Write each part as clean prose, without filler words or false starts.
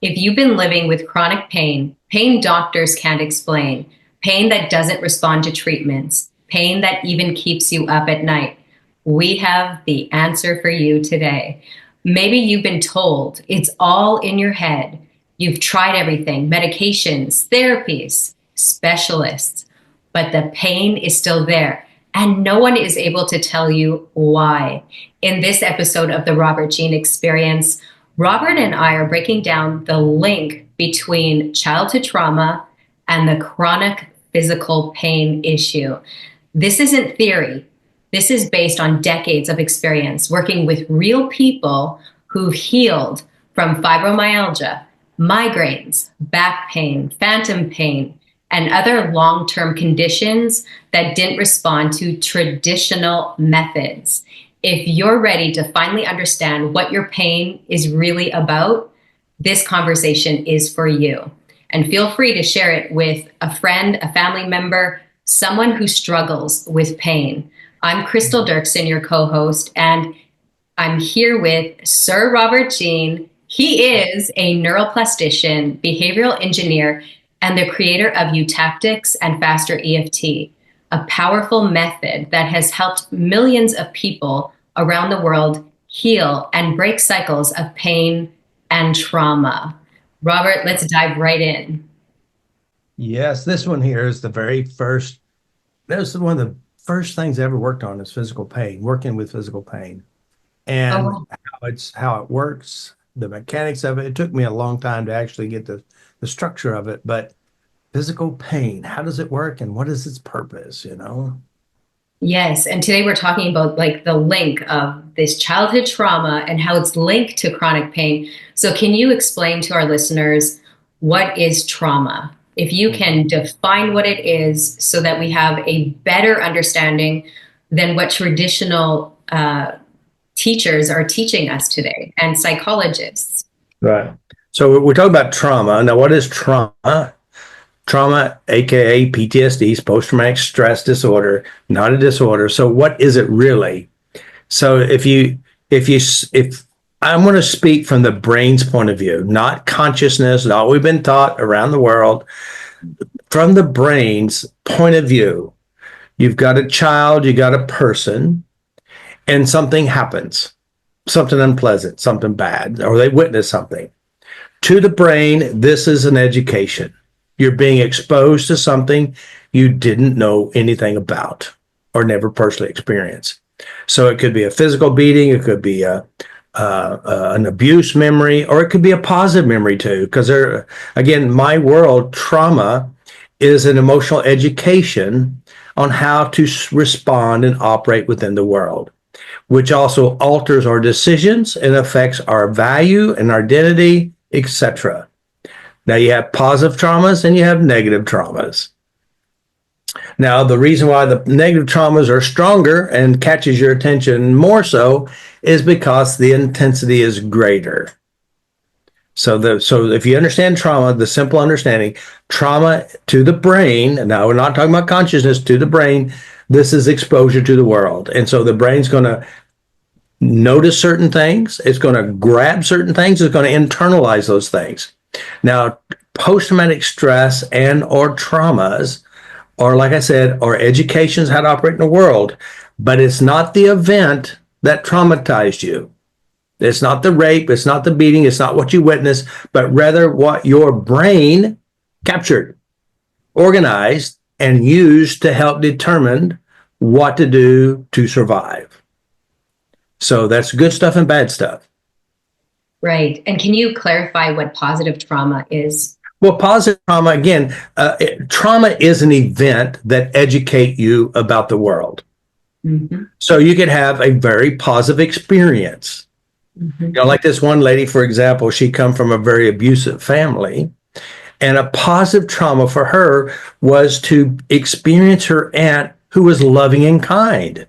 If you've been living with chronic pain, pain doctors can't explain, pain that doesn't respond to treatments, pain that even keeps you up at night, we have the answer for you today. Maybe you've been told it's all in your head. You've tried everything, medications, therapies, specialists, but the pain is still there. And no one is able to tell you why. In this episode of the Robert Jean Experience, Robert and I are breaking down the link between childhood trauma and the chronic physical pain issue. This isn't theory. This is based on decades of experience working with real people who've healed from fibromyalgia, migraines, back pain, phantom pain, and other long-term conditions that didn't respond to traditional methods. If you're ready to finally understand what your pain is really about, this conversation is for you. And feel free to share it with a friend, a family member, someone who struggles with pain. I'm Crystal Dirksen, your co-host, and I'm here with Sir Robert Jean. He is a neuroplastician, behavioral engineer, and the creator of Eutactics and Faster EFT, a powerful method that has helped millions of people around the world heal and break cycles of pain and trauma. Robert, let's dive right in. Yes, this one here is the very first. That was one of the first things I ever worked on is physical pain, working with physical pain, and Oh, how it works, the mechanics of it. It took me a long time to actually get the structure of it, but physical pain, how does it work and what is its purpose, you know? yes. And today we're talking about like the link of this childhood trauma and how it's linked to chronic pain. So can you explain to our listeners what is trauma? If you can define what it is so that we have a better understanding than what traditional teachers are teaching us today and psychologists. Right. So we're talking about trauma. Now, what is trauma? Trauma, aka PTSD, is post-traumatic stress disorder, not a disorder. So what is it really? So if I'm going to speak from the brain's point of view, not consciousness, not what we've been taught around the world, from the brain's point of view, you've got a child, you got a person, and something happens, something unpleasant, something bad, or they witness something. To the brain, this is an education. You're being exposed to something you didn't know anything about or never personally experienced. So it could be a physical beating, it could be an abuse memory, or it could be a positive memory too. Because again, my world, trauma is an emotional education on how to respond and operate within the world, which also alters our decisions and affects our value and our identity, etc. Now you have positive traumas and you have negative traumas. Now, the reason why the negative traumas are stronger and catches your attention more so is because the intensity is greater. So if you understand trauma, the simple understanding, trauma to the brain, and now we're not talking about consciousness, to the brain, this is exposure to the world. And so the brain's going to notice certain things, it's going to grab certain things, it's going to internalize those things. Now, post-traumatic stress and or traumas, or like I said, or education's how to operate in the world, but it's not the event that traumatized you. It's not the rape, it's not the beating, it's not what you witnessed, but rather what your brain captured, organized, and used to help determine what to do to survive. So that's good stuff and bad stuff. Right. And can you clarify what positive trauma is? Well, positive trauma, again, trauma is an event that educate you about the world. Mm-hmm. So you could have a very positive experience. Mm-hmm. You know, like this one lady, for example, she come from a very abusive family. And a positive trauma for her was to experience her aunt who was loving and kind.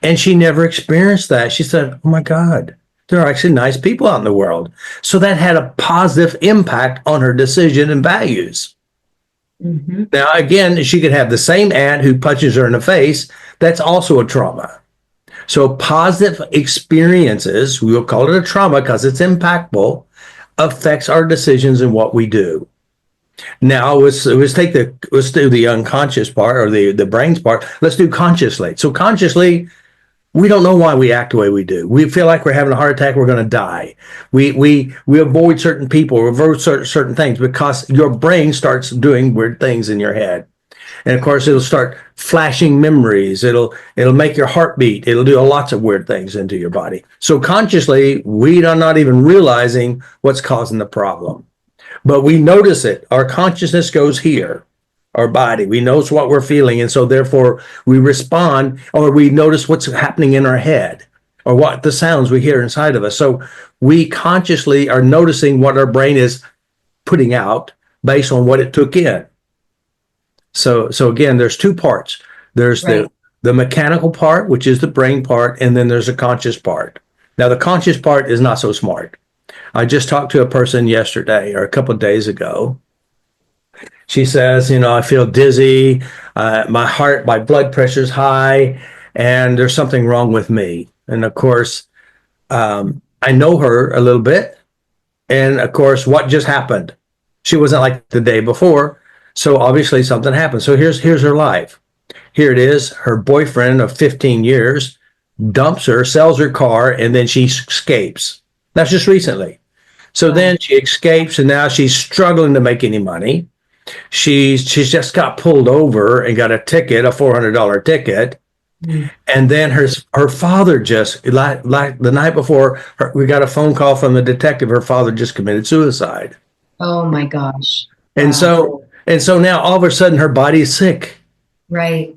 And she never experienced that. She said, oh my God, there are actually nice people out in the world. So that had a positive impact on her decision and values. Mm-hmm. Now, again, she could have the same aunt who punches her in the face. That's also a trauma. So positive experiences, we'll call it a trauma because it's impactful, affects our decisions and what we do. Now let's do the unconscious part, or the brain's part. Let's do consciously. So consciously, we don't know why we act the way we do. We feel like we're having a heart attack, we're going to die. We avoid certain people, avoid certain things, because your brain starts doing weird things in your head. And of course, it'll start flashing memories. It'll make your heart beat. It'll do lots of weird things into your body. So consciously, we are not even realizing what's causing the problem. But we notice it. Our consciousness goes here, our body. We notice what we're feeling. And so therefore we respond, or we notice what's happening in our head, or what the sounds we hear inside of us. So we consciously are noticing what our brain is putting out based on what it took in. So again, there's two parts. There's right. the mechanical part, which is the brain part, and then there's a conscious part. Now the conscious part is not so smart. I just talked to a person yesterday, or a couple of days ago. She says, I feel dizzy, my blood pressure's high, and there's something wrong with me. And of course, I know her a little bit. And of course, what just happened? She wasn't like the day before. So obviously something happened. So here's her life. Here it is. Her boyfriend of 15 years dumps her, sells her car, and then she escapes. That's just recently. So then she escapes, and now she's struggling to make any money. She's just got pulled over and got a ticket, a $400 ticket. Mm. And then her father just, like the night before, we got a phone call from the detective. Her father just committed suicide. Oh my gosh. And wow. so now all of a sudden her body is sick. Right.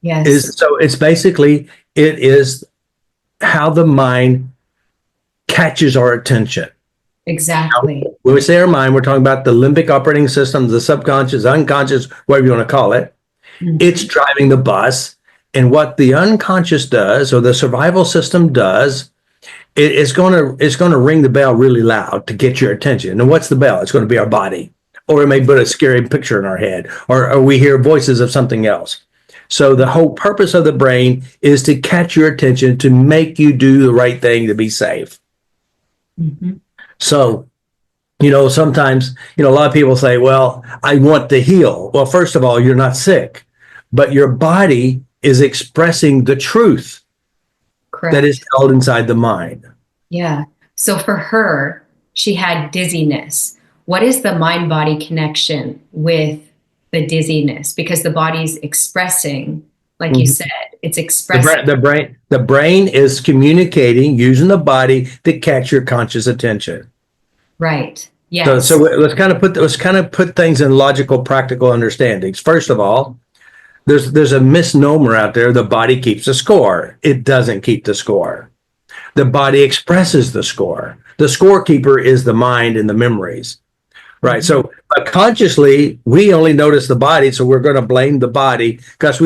Yes. So it's basically, it is how the mind catches our attention. Exactly. Now, when we say our mind, we're talking about the limbic operating system, the subconscious, unconscious, whatever you want to call it. Mm-hmm. It's driving the bus. And what the unconscious does, or the survival system does, it's going to ring the bell really loud to get your attention. And what's the bell? It's going to be our body. Or it may put a scary picture in our head, or we hear voices of something else. So the whole purpose of the brain is to catch your attention, to make you do the right thing, to be safe. Mm-hmm. So, sometimes, a lot of people say, well, I want to heal. Well, first of all, you're not sick, but your body is expressing the truth. Correct. That is held inside the mind. Yeah. So for her, she had dizziness. What is the mind-body connection with the dizziness? Because the body's expressing, like you said, it's expressing. The brain is communicating using the body to catch your conscious attention. Right. Yes. So let's kind of put things in logical, practical understandings. First of all, there's a misnomer out there. The body keeps the score. It doesn't keep the score. The body expresses the score. The scorekeeper is the mind and the memories. Right. So consciously, we only notice the body. So we're going to blame the body because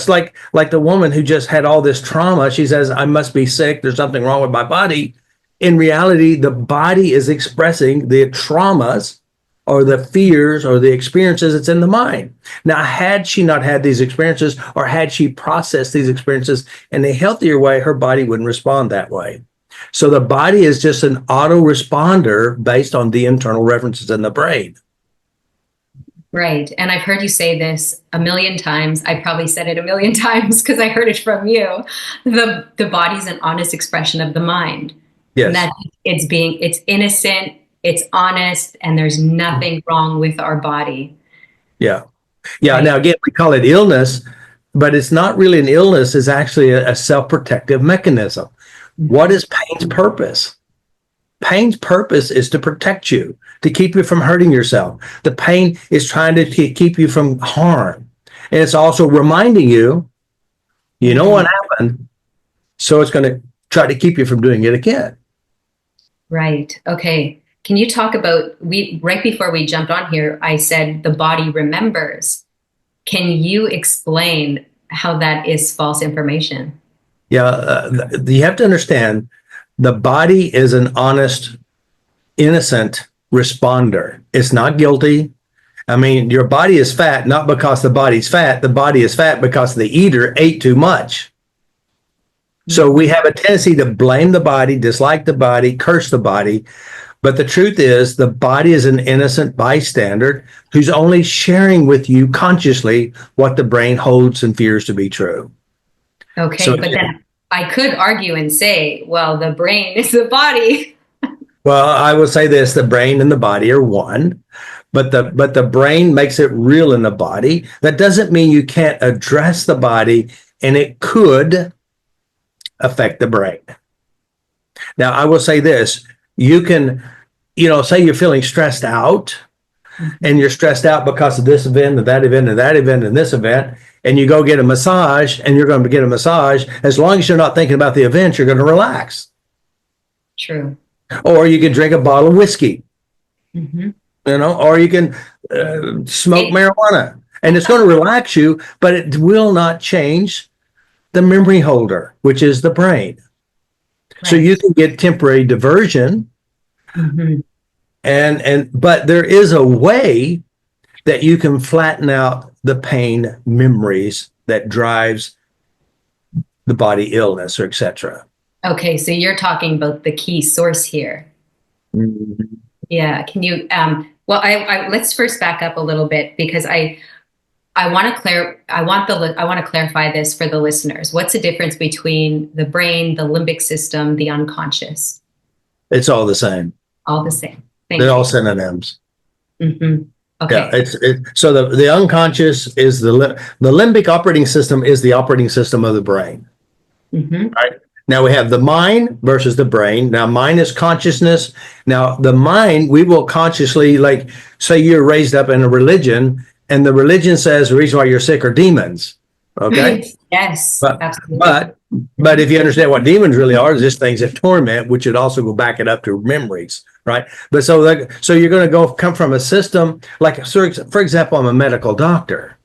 like the woman who just had all this trauma, she says, I must be sick. There's something wrong with my body. In reality, the body is expressing the traumas or the fears or the experiences that's in the mind. Now, had she not had these experiences, or had she processed these experiences in a healthier way, her body wouldn't respond that way. So the body is just an auto responder based on the internal references in the brain. Right. And I've heard you say this a million times. I probably said it a million times because I heard it from you. The body's an honest expression of the mind. Yes. And that it's innocent, it's honest, and there's nothing wrong with our body. Yeah. Yeah. Right. Now, again, we call it illness, but it's not really an illness. It's actually a self-protective mechanism. What is pain's purpose? Pain's purpose is to protect you, to keep you from hurting yourself. The pain is trying to keep you from harm. And it's also reminding you, what happened. So it's going to try to keep you from doing it again. Right. Okay. Can you talk about, right before we jumped on here, I said the body remembers. Can you explain how that is false information? Yeah, you have to understand, the body is an honest, innocent responder. It's not guilty. I mean, your body is fat, not because the body's fat. The body is fat because the eater ate too much. So we have a tendency to blame the body, dislike the body, curse the body. But the truth is, the body is an innocent bystander who's only sharing with you consciously what the brain holds and fears to be true. Okay, So, but then I could argue and say, well, the brain is the body. well, I will say this: the brain and the body are one, but the brain makes it real in the body. That doesn't mean you can't address the body, and it could affect the brain. Now, I will say this: you can, say you're feeling stressed out, and you're stressed out because of this event and that event and that event and this event, and you go get a massage, and you're going to get a massage. As long as you're not thinking about the event, you're going to relax. True. Or you can drink a bottle of whiskey, Mm-hmm. or you can smoke marijuana, and it's going to relax you, but it will not change the memory holder, which is the brain. Right. So you can get temporary diversion, mm-hmm. But there is a way that you can flatten out the pain memories that drives the body illness or etc. Okay, so you're talking about the key source here. Mm-hmm. Yeah, can you well, I let's first back up a little bit, because I want to clarify this for the listeners. What's the difference between the brain, the limbic system, the unconscious? It's all the same. All the same. They're all synonyms. Mm-hmm. Okay. Yeah, so the unconscious is the limbic operating system is the operating system of the brain. Mm-hmm. Right. Now we have the mind versus the brain. Now mind is consciousness. Now the mind, we will consciously, like, say you're raised up in a religion, and the religion says the reason why you're sick are demons. Okay. Yes. Absolutely. But if you understand what demons really are, it's just things that torment, which would also go back it up to memories, right? But so you're going to come from a system like, for example, I'm a medical doctor.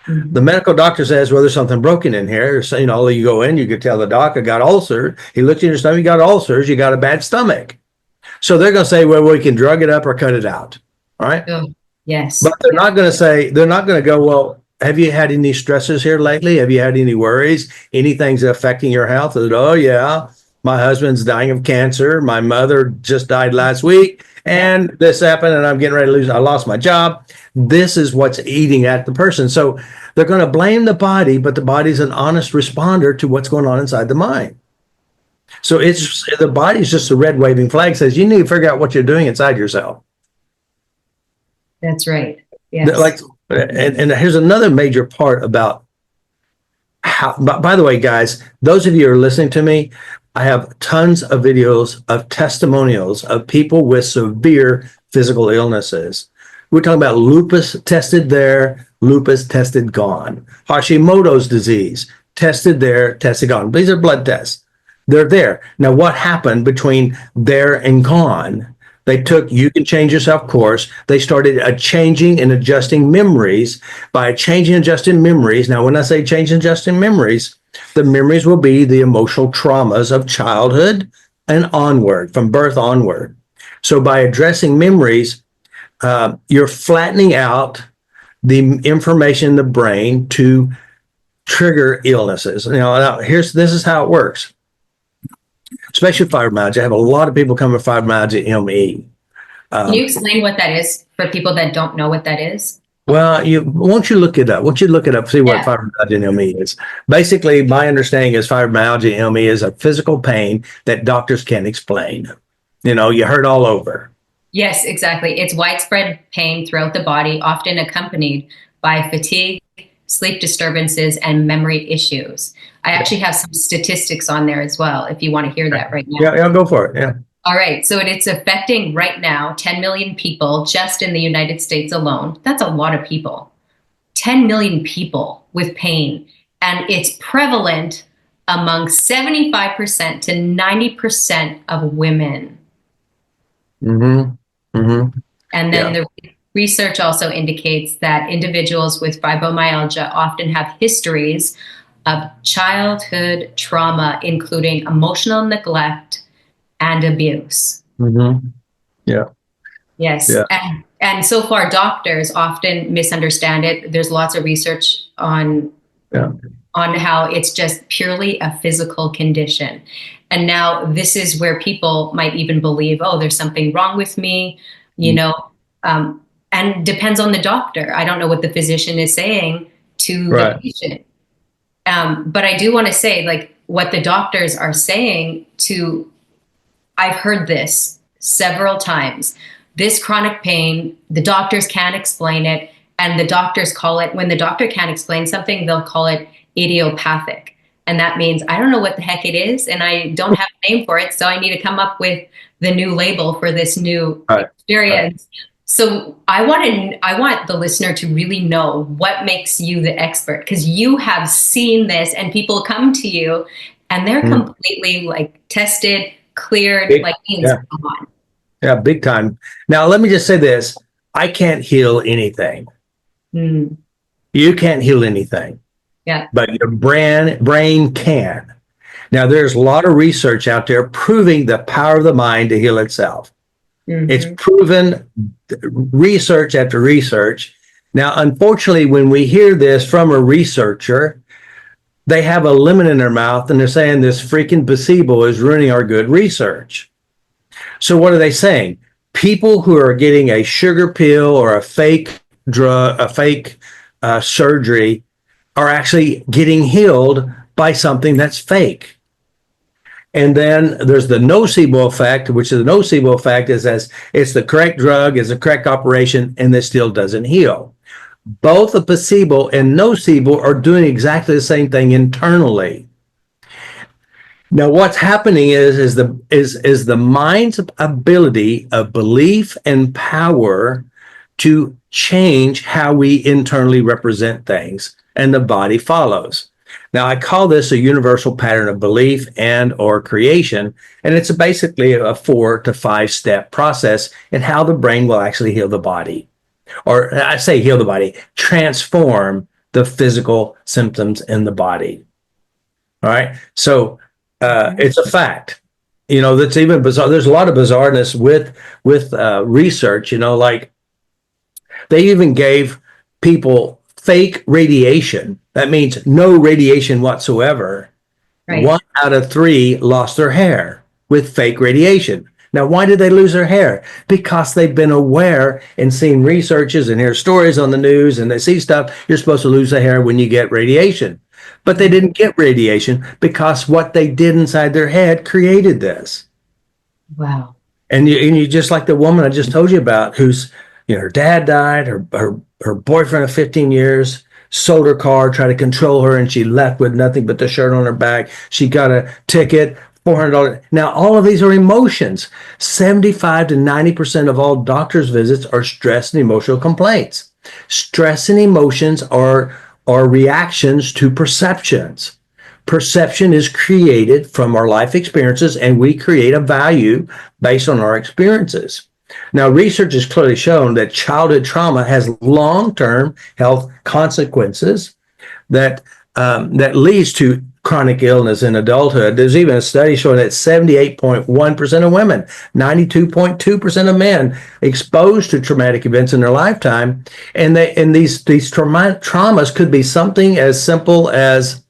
Mm-hmm. The medical doctor says, well, there's something broken in here. So, you go in, you could tell the doc, I got ulcers. He looks in your stomach, you got ulcers, you got a bad stomach. So they're going to say, well, we can drug it up or cut it out. All right. Oh, yes. But they're not going to go, well, have you had any stresses here lately? Have you had any worries? Anything's affecting your health? Oh, yeah. My husband's dying of cancer. My mother just died last week. And this happened, and I'm getting ready to lose. I lost my job. This is what's eating at the person. So they're going to blame the body, but the body's an honest responder to what's going on inside the mind. So the body's just a red waving flag, says you need to figure out what you're doing inside yourself. That's right. Yes. And here's another major part about how, by the way, guys, those of you who are listening to me, I have tons of videos of testimonials of people with severe physical illnesses. We're talking about lupus tested there, lupus tested gone. Hashimoto's disease, tested there, tested gone. These are blood tests. They're there. Now, what happened between there and gone? They took You Can Change Yourself course. They started changing and adjusting memories. By changing and adjusting memories, now when I say change and adjusting memories, the memories will be the emotional traumas of childhood and onward, from birth onward. So by addressing memories, you're flattening out the information in the brain to trigger illnesses. This is how it works. Especially fibromyalgia. I have a lot of people coming with fibromyalgia ME. Can you explain what that is for people that don't know what that is? Well, won't you look it up? See what fibromyalgia ME is. Basically, my understanding is fibromyalgia ME is a physical pain that doctors can't explain. You hurt all over. Yes, exactly. It's widespread pain throughout the body, often accompanied by fatigue, sleep disturbances, and memory issues. I actually have some statistics on there as well, if you want to hear that right now. Yeah, go for it. Yeah. All right. So it's affecting right now 10 million people just in the United States alone. That's a lot of people. 10 million people with pain. And it's prevalent among 75% to 90% of women. Mm-hmm. Mm-hmm. And then the research also indicates that individuals with fibromyalgia often have histories of childhood trauma, including emotional neglect and abuse. Mm-hmm. Yeah. Yes. Yeah. And so far, doctors often misunderstand it. There's lots of research on on how it's just purely a physical condition. And now this is where people might even believe, oh, there's something wrong with me, you know, and depends on the doctor. I don't know what the physician is saying to the Right. patient. But I do want to say, like, what the doctors are saying to, I've heard this several times. This chronic pain, the doctors can't explain it. And the doctors call it, when the doctor can't explain something, they'll call it idiopathic. And that means I don't know what the heck it is, and I don't have a name for it. So I need to come up with the new label for this new Right. experience. Right. So I want the listener to really know what makes you the expert, because you have seen this and people come to you and they're completely like tested, cleared, like means Yeah. come on. Yeah, big time. Now, let me just say this. I can't heal anything. You can't heal anything. Yeah. But your brain can. Now, there's a lot of research out there proving the power of the mind to heal itself. It's proven, research after research. Now, unfortunately, when we hear this from a researcher, they have a lemon in their mouth and they're saying this freaking placebo is ruining our good research. So what are they saying? People who are getting a sugar pill or a fake drug, a fake surgery, are actually getting healed by something that's fake. And then there's the nocebo effect, which is the nocebo effect is as it's the correct drug, it's the correct operation, and it still doesn't heal. Both the placebo and nocebo are doing exactly the same thing internally. Now, what's happening is the mind's ability of belief and power to change how we internally represent things, and the body follows. Now, I call this a universal pattern of belief and or creation, and it's basically a 4 to 5 step process in how the brain will actually heal the body. Or I say heal the body, transform the physical symptoms in the body. All right. So it's a fact. That's even bizarre. There's a lot of bizarreness with research. Like they even gave people fake radiation. That means no radiation whatsoever. Right. 1 out of 3 lost their hair with fake radiation. Now, why did they lose their hair? Because they've been aware and seen researches and hear stories on the news, and they see stuff. You're supposed to lose the hair when you get radiation. But they didn't get radiation because what they did inside their head created this. Wow. And you just like the woman I just told you about, who's, her dad died, her boyfriend of 15 years sold her car, tried to control her, and she left with nothing but the shirt on her back. She got a ticket, $400. Now, all of these are emotions. 75 to 90% of all doctor's visits are stress and emotional complaints. Stress and emotions are reactions to perceptions. Perception is created from our life experiences, and we create a value based on our experiences. Now, research has clearly shown that childhood trauma has long-term health consequences that leads to chronic illness in adulthood. There's even a study showing that 78.1% of women, 92.2% of men exposed to traumatic events in their lifetime, and these traumas could be something as simple as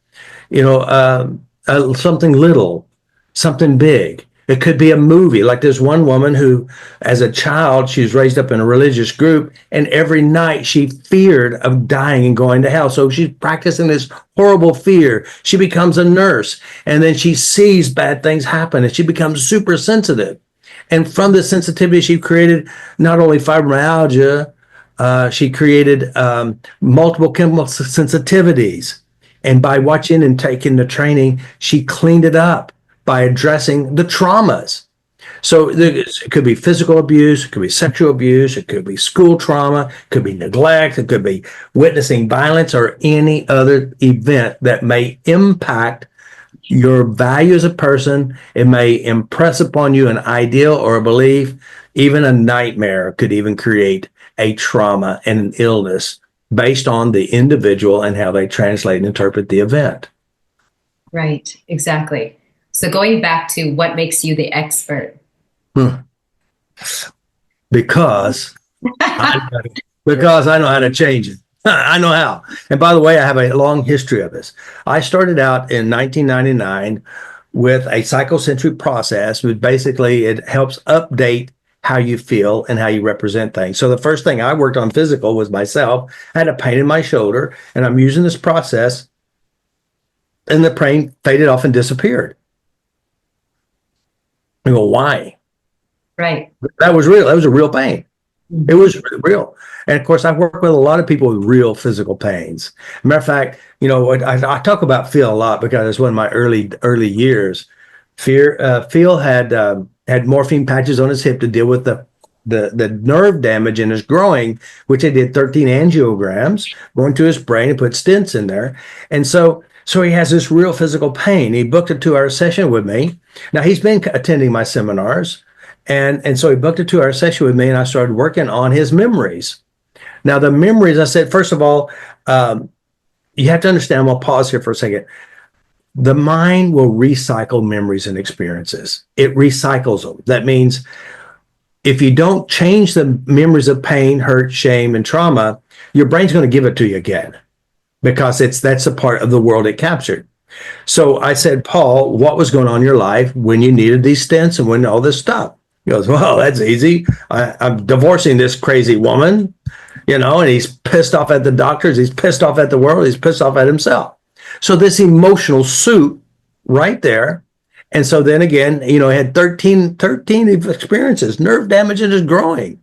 something little, something big. It could be a movie. Like there's one woman who, as a child, she was raised up in a religious group, and every night she feared of dying and going to hell. So she's practicing this horrible fear. She becomes a nurse, and then she sees bad things happen, and she becomes super sensitive. And from the sensitivity, she created not only fibromyalgia, she created multiple chemical sensitivities. And by watching and taking the training, she cleaned it up by addressing the traumas. So it could be physical abuse, it could be sexual abuse, it could be school trauma, it could be neglect, it could be witnessing violence or any other event that may impact your value as a person. It may impress upon you an ideal or a belief. Even a nightmare could even create a trauma and an illness based on the individual and how they translate and interpret the event. Right, exactly. So going back to what makes you the expert? Because I know how to change it. I know how. And by the way, I have a long history of this. I started out in 1999 with a psychocentric process, which basically it helps update how you feel and how you represent things. So the first thing I worked on physical was myself. I had a pain in my shoulder, and I'm using this process, and the pain faded off and disappeared. I go, why? Right. That was real. That was a real pain. It Mhm. was real. And of course, I've worked with a lot of people with real physical pains. Matter of fact, I talk about Phil a lot because it's one of my early years. Phil had morphine patches on his hip to deal with the nerve damage in his groin, which they did 13 angiograms going to his brain and put stents in there. And so he has this real physical pain. He booked a 2-hour session with me. Now he's been attending my seminars. And so he booked a 2-hour session with me, and I started working on his memories. Now, the memories, I said, first of all, you have to understand, I'm going to pause here for a second. The mind will recycle memories and experiences. It recycles them. That means if you don't change the memories of pain, hurt, shame, and trauma, your brain's going to give it to you again because that's a part of the world it captured. So I said, Paul, what was going on in your life when you needed these stents and when all this stuff? He goes, well, that's easy. I'm divorcing this crazy woman, and he's pissed off at the doctors. He's pissed off at the world. He's pissed off at himself. So this emotional soup right there. And so then again, he had 13 experiences, nerve damage in his groin.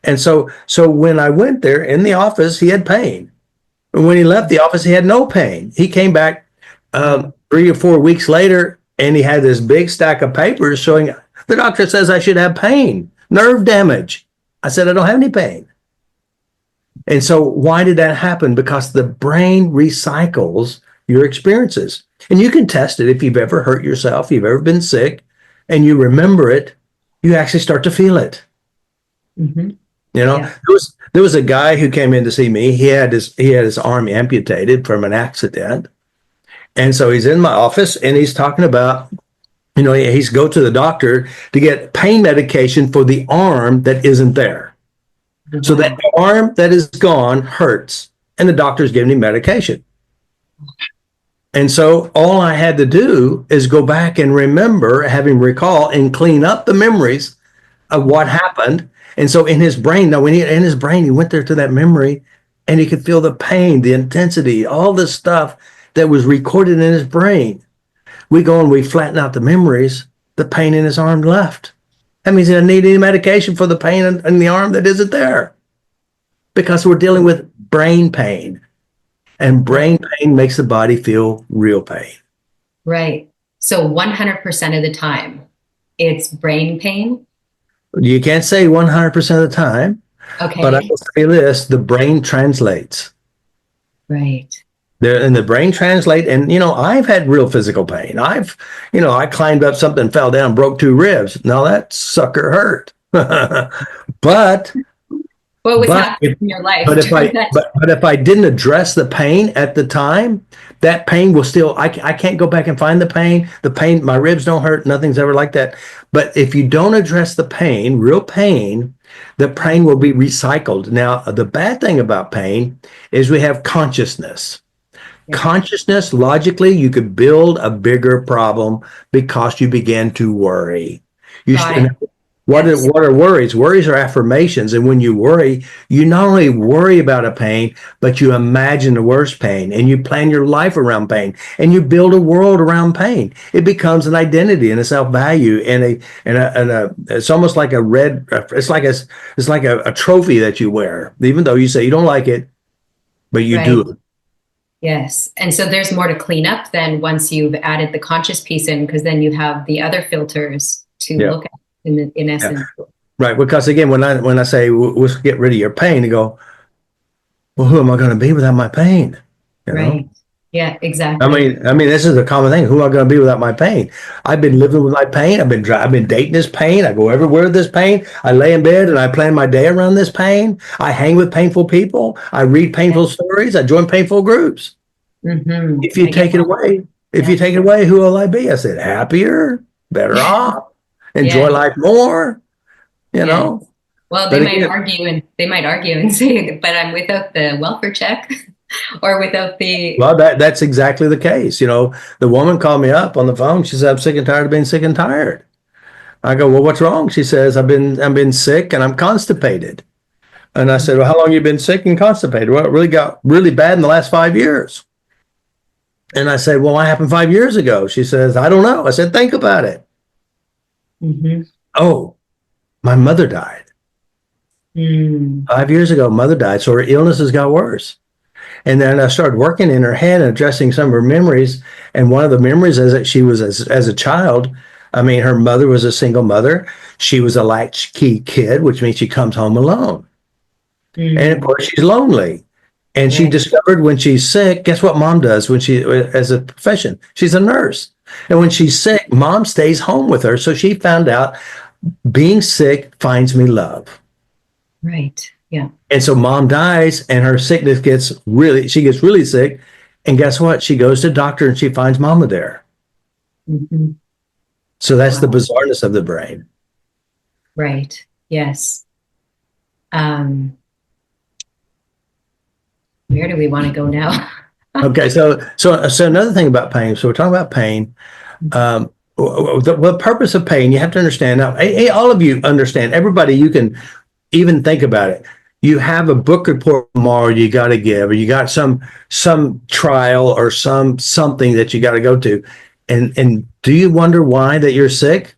And so when I went there in the office, he had pain. And when he left the office, he had no pain. He came back 3 or 4 weeks later, and he had this big stack of papers showing the doctor says I should have pain, nerve damage. I said, I don't have any pain. And so why did that happen? Because the brain recycles your experiences. And you can test it if you've ever hurt yourself, you've ever been sick, and you remember it, you actually start to feel it. Mm-hmm. Yeah. There was a guy who came in to see me. He had his arm amputated from an accident. And so he's in my office and he's talking about, he's go to the doctor to get pain medication for the arm that isn't there. Wow. So that arm that is gone hurts, and the doctor's giving him medication. And so all I had to do is go back and remember, have him recall and clean up the memories of what happened. And so in his brain, he went there to that memory and he could feel the pain, the intensity, all this stuff that was recorded in his brain. We go and we flatten out the memories, the pain in his arm left. That means he doesn't need any medication for the pain in the arm that isn't there, because we're dealing with brain pain, and brain pain makes the body feel real pain. Right. So 100% of the time, it's brain pain. You can't say 100% of the time, Okay. but I will say this, the brain translates. Right. And the brain translate, and I've had real physical pain. I climbed up something, fell down, broke 2 ribs. Now that sucker hurt. But what was happening in your life? But if I didn't address the pain at the time, that pain will still. I can't go back and find the pain. The pain, my ribs don't hurt. Nothing's ever like that. But if you don't address the pain, real pain, the pain will be recycled. Now, the bad thing about pain is we have consciousness. Consciousness, logically, you could build a bigger problem because you begin to worry. What are worries? Worries are affirmations. And when you worry, you not only worry about a pain, but you imagine the worst pain, and you plan your life around pain, and you build a world around pain. It becomes an identity and a self-value, and it's almost like it's like a trophy that you wear, even though you say you don't like it, but you do. Yes. And so there's more to clean up then once you've added the conscious piece in, because then you have the other filters to look at in essence. Yeah. Right. Because again, when I say let's get rid of your pain, you go, well, who am I going to be without my pain? Right. Yeah, exactly. I mean, this is a common thing. Who am I going to be without my pain? I've been living with my pain. I've been dating this pain. I go everywhere with this pain. I lay in bed and I plan my day around this pain. I hang with painful people. I read painful stories. I join painful groups. Mm-hmm. If you take it away, who will I be? I said, happier, better off, enjoy life more, Well, But again, they might argue and say, but I'm without the welfare check or without the. well, that's exactly the case. You know, the woman called me up on the phone. She said, "I'm sick and tired of being sick and tired." I go, "Well, what's wrong?" She says, "I've been sick and I'm constipated." And I said, "Well, how long you been sick and constipated?" "Well, it really got really bad in the last 5 years." And I said, "Well, what happened 5 years ago?" She says, "I don't know." I said, "Think about it." Mm-hmm. Oh, my mother died. Mm. 5 years ago, mother died. So her illnesses got worse. And then I started working in her head and addressing some of her memories. And one of the memories is that she was, as a child, I mean, her mother was a single mother. She was a latchkey kid, which means she comes home alone. And of Mm. course, she's lonely. And she Right. discovered when she's sick, guess what mom does when she, as a profession? She's a nurse. And when she's sick, mom stays home with her. So she found out being sick finds me love. Right. Yeah. And so mom dies and her sickness she gets really sick. And guess what? She goes to the doctor and she finds mama there. Mm-hmm. So that's the Wow. bizarreness of the brain. Right. Yes. Um, where do we want to go now? Okay. So another thing about pain. So we're talking about pain. The purpose of pain, you have to understand now, all of you understand, everybody, you can even think about it. You have a book report tomorrow you got to give, or you got some trial or something that you got to go to. And do you wonder why that you're sick?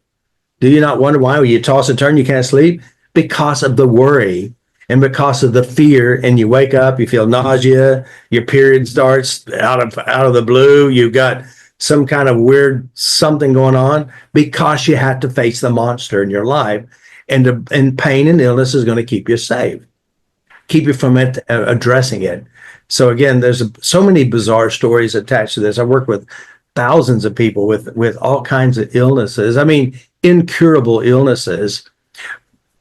Do you not wonder why when you toss and turn, you can't sleep? Because of the worry and because of the fear, and you wake up, you feel nausea, your period starts out of the blue, you've got some kind of weird something going on because you have to face the monster in your life. And pain and illness is going to keep you safe, keep you from addressing it. So again, there's so many bizarre stories attached to this. I work with thousands of people with all kinds of illnesses. I mean, incurable illnesses.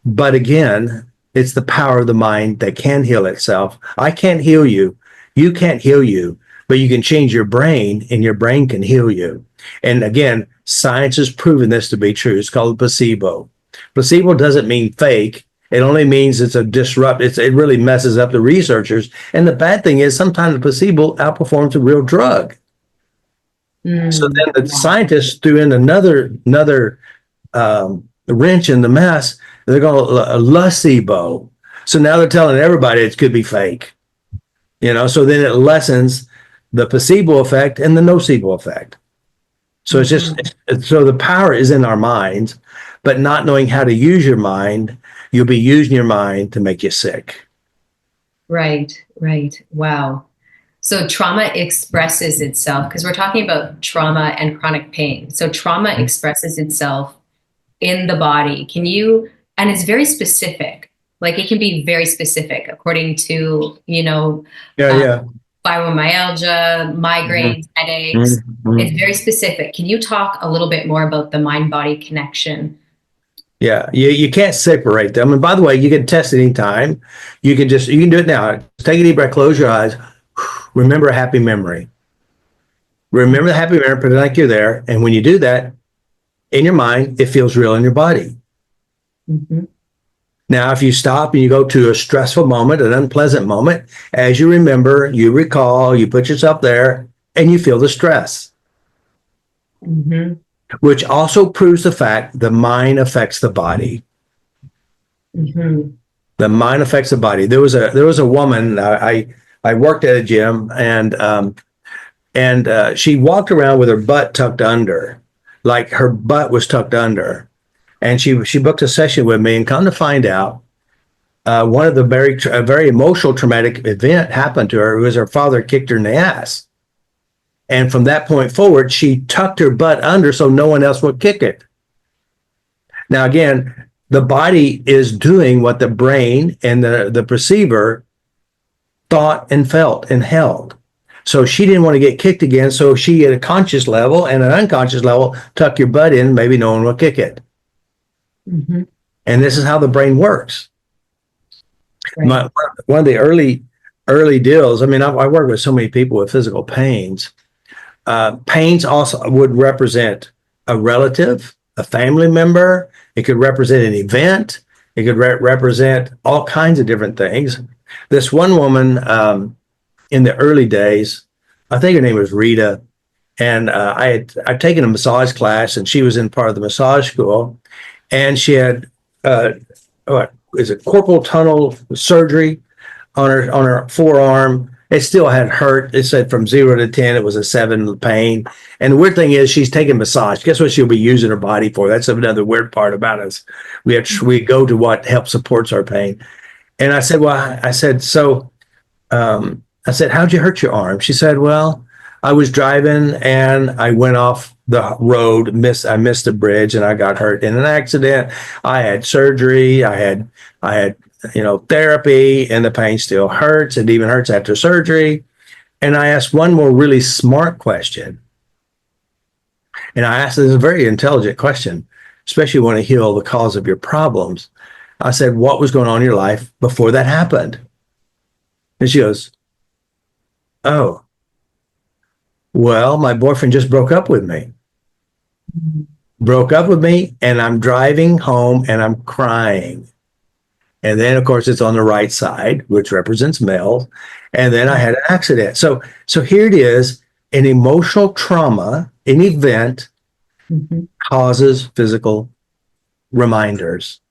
But again, it's the power of the mind that can heal itself. I can't heal you. You can't heal you, but you can change your brain and your brain can heal you. And again, science has proven this to be true. It's called placebo. Placebo doesn't mean fake. It only means it's a disrupt. It really messes up the researchers. And the bad thing is sometimes the placebo outperforms a real drug. So Mm. then the Wow. scientists threw in another wrench in the mess. They're going to placebo. So now they're telling everybody it could be fake. So then it lessens the placebo effect and the nocebo effect. So Mhm. so the power is in our minds, but not knowing how to use your mind, you'll be using your mind to make you sick. Right, right. Wow. So trauma expresses itself because we're talking about trauma and chronic pain. So trauma expresses itself in the body. And it's very specific. Like it can be very specific according to, Yeah, uh, yeah. fibromyalgia, migraines, headaches. It's very specific. Can you talk a little bit more about the mind-body connection? Yeah, you can't separate them. And by the way, you can test anytime. You can do it now. Take a deep breath, close your eyes, remember a happy memory. Remember the happy memory, pretend like you're there. And when you do that in your mind, it feels real in your body. Mhm. Now, if you stop and you go to a stressful moment, an unpleasant moment, as you remember, you recall, you put yourself there and you feel the stress, Mhm. which also proves the fact the mind affects the body. Mhm. The mind affects the body. There was a woman I worked at a gym, and she walked around with her butt tucked under, like her butt was tucked under. And she booked a session with me, and come to find out, one of the a very emotional traumatic event happened to her. It was her father kicked her in the ass, and from that point forward, she tucked her butt under so no one else would kick it. Now again, the body is doing what the brain and the perceiver thought and felt and held. So she didn't want to get kicked again. So she, at a conscious level and an unconscious level, tuck your butt in. Maybe no one will kick it. Mhm. And this is how the brain works. Right. My, one of the early deals. I mean, I work with so many people with physical pains. Pains also would represent a relative, a family member. It could represent an event. It could represent all kinds of different things. This one woman in the early days, I think her name was Rita, and I'd taken a massage class, and she was in part of the massage school, and she had what is it, corporal tunnel surgery on her forearm. It still had hurt. It said from 0 to 10, it was a 7 pain. And the weird thing is, she's taking massage. Guess what she'll be using her body for? That's another weird part about us. We go to what helps supports our pain. And I said, well, I said, so I said, how'd you hurt your arm? She said, well, I was driving and I went off the road, I missed a bridge and I got hurt in an accident. I had surgery. I had, therapy, and the pain still hurts. It even hurts after surgery. And I asked one more really smart question. And I asked this a very intelligent question, especially when to heal the cause of your problems. I said, what was going on in your life before that happened? And she goes, oh, well, my boyfriend just broke up with me. Broke up with me, and I'm driving home and I'm crying. And then, of course, it's on the right side, which represents male. And then I had an accident. So here it is, an emotional trauma, an event causes physical reminders.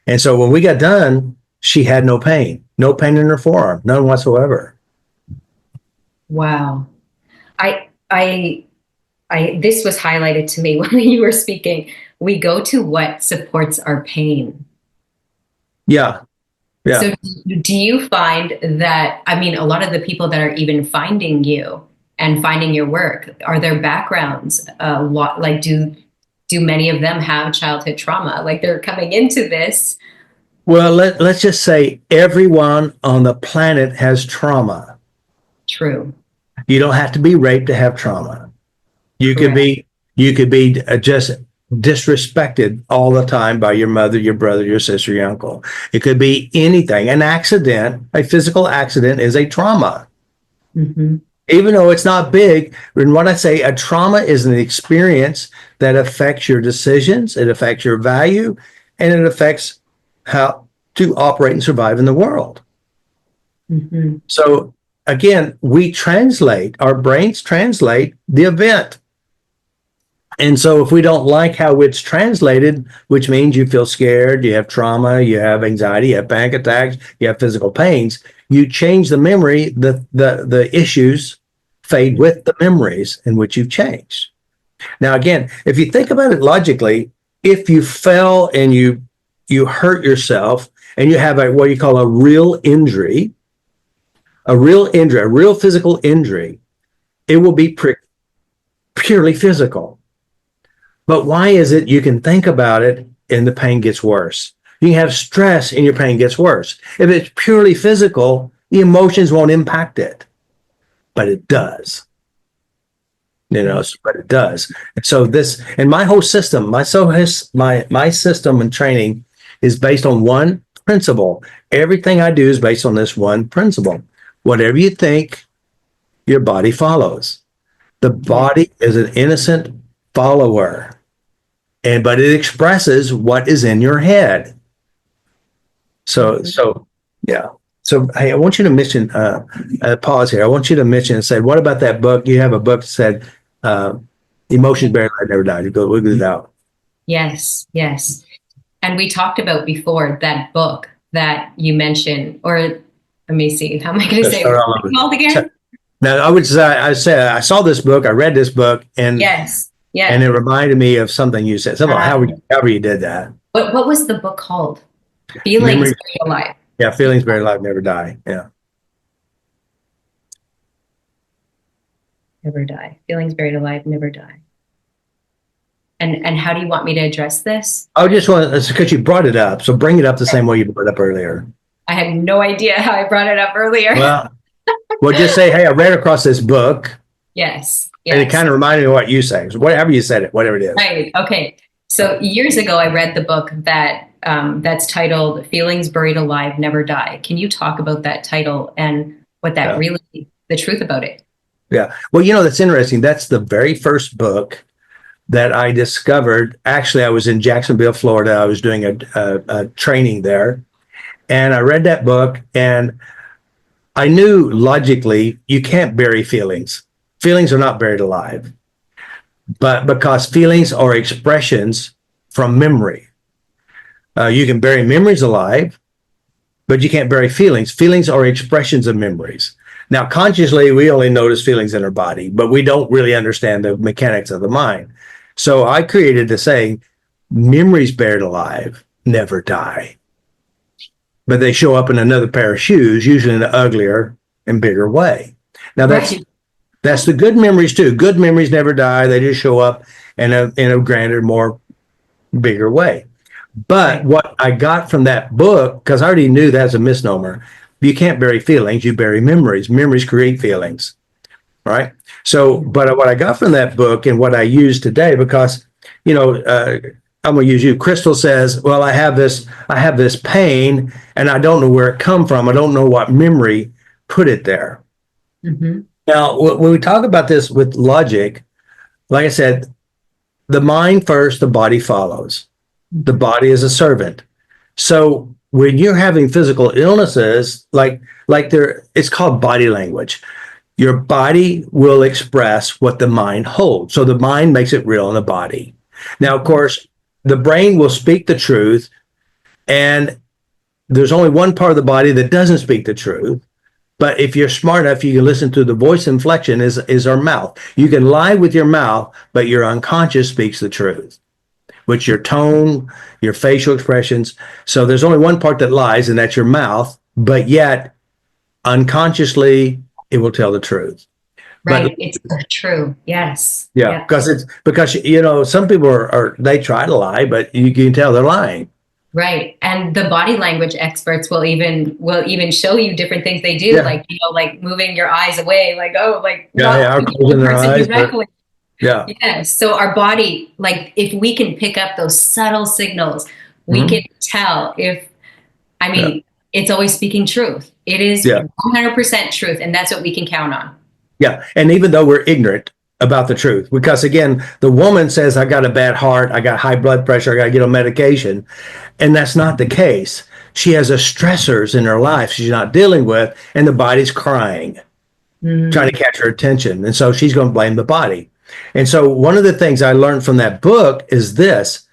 And so when we got done, she had no pain in her forearm, none whatsoever. Wow. This was highlighted to me when you were speaking. We go to what supports our pain. Yeah. Yeah. So do you find that, I mean, a lot of the people that are even finding you and finding your work, are their backgrounds, like do many of them have childhood trauma? Like they're coming into this. Well, let's just say everyone on the planet has trauma. True. You don't have to be raped to have trauma. You Correct. could be just disrespected all the time by your mother, your brother, your sister, your uncle. It could be anything. An accident, a physical accident, is a trauma. Even though it's not big. And when I say a trauma is an experience that affects your decisions, it affects your value, and it affects how to operate and survive in the world. So again, our brains translate the event. And so if we don't like how it's translated, which means you feel scared, you have trauma, you have anxiety, you have panic attacks, you have physical pains, you change the memory, the issues fade with the memories in which you've changed. Now, again, if you think about it logically, if you fell and you hurt yourself and you have what you call a real injury, a real physical injury, it will be purely physical. But why is it you can think about it and the pain gets worse? You can have stress and your pain gets worse. If it's purely physical, the emotions won't impact it. But it does. But it does. And so my whole system, my system and training is based on one principle. Everything I do is based on this one principle. Whatever you think, your body follows. The body is an innocent follower. But it expresses what is in your head. So yeah. So hey, I want you to mention, pause here. I want you to mention and say, what about that book? You have a book that said, Emotions Buried Alive Never Die. You go look it out. Yes. And we talked about before that book that you mentioned, or let me see, how am I going to say it called again? Now, I saw this book, I read this book, and yes. And it reminded me of something you said. Something however you did that. What was the book called? Feelings Buried Alive. Yeah, Feelings Buried Alive Never Die. Yeah. Never die. Feelings Buried Alive Never Die. And how do you want me to address this? I just want to, because you brought it up, so bring it up the same way you brought it up earlier. I had no idea how I brought it up earlier. Well, just say, hey, I read across this book. Yes. And it kind of reminded me of what you say. So whatever you said it, whatever it is. Right. Okay. So years ago, I read the book that's titled Feelings Buried Alive Never Die. Can you talk about that title and what that really, the truth about it? Yeah. Well, that's interesting. That's the very first book that I discovered. Actually, I was in Jacksonville, Florida. I was doing a training there, and I read that book, and I knew logically you can't bury feelings. Feelings are not buried alive, but because feelings are expressions from memory. You can bury memories alive, but you can't bury feelings. Feelings are expressions of memories. Now, consciously, we only notice feelings in our body, but we don't really understand the mechanics of the mind. So I created the saying, memories buried alive never die, but they show up in another pair of shoes, usually in an uglier and bigger way. Now, Right. that's the good memories too. Good memories never die. They just show up in a grander, more bigger way. But Right. what I got from that book, because I already knew that's a misnomer, you can't bury feelings, you bury memories. Memories create feelings, right? So, but what I got from that book and what I use today, because, I'm going to use you. Crystal says, well, I have this pain and I don't know where it come from. I don't know what memory put it there. Mm-hmm. Now, when we talk about this with logic, like I said, the mind first, the body follows. The body is a servant. So when you're having physical illnesses, it's called body language. Your body will express what the mind holds. So the mind makes it real in the body. Now, of course, the brain will speak the truth, and there's only one part of the body that doesn't speak the truth. But if you're smart enough, you can listen to the voice inflection is our mouth. You can lie with your mouth, but your unconscious speaks the truth, which your tone, your facial expressions. So there's only one part that lies, and that's your mouth, but yet unconsciously it will tell the truth. But Right. It's so true. Yes. yeah, Yeah. because some people are they try to lie, but you can tell they're lying. Right. And the body language experts will even show you different things they do, Yeah, like moving your eyes away, like yeah, not or looking at closing the their person eyes. But directly. yeah. Yes. So our body, like if we can pick up those subtle signals, we can Mhm. tell if, I Yeah, mean, it's always speaking truth. It is yeah, 100% truth. And that's what we can count on. yeah. And even though we're ignorant about the truth, because again, the woman says, I got a bad heart, I got high blood pressure, I got to get on medication. And that's not the case. She has a stressors in her life she's not dealing with, and the body's crying, trying to Mm, catch her attention. And so she's going to blame the body. And so one of the things I learned from that book is this,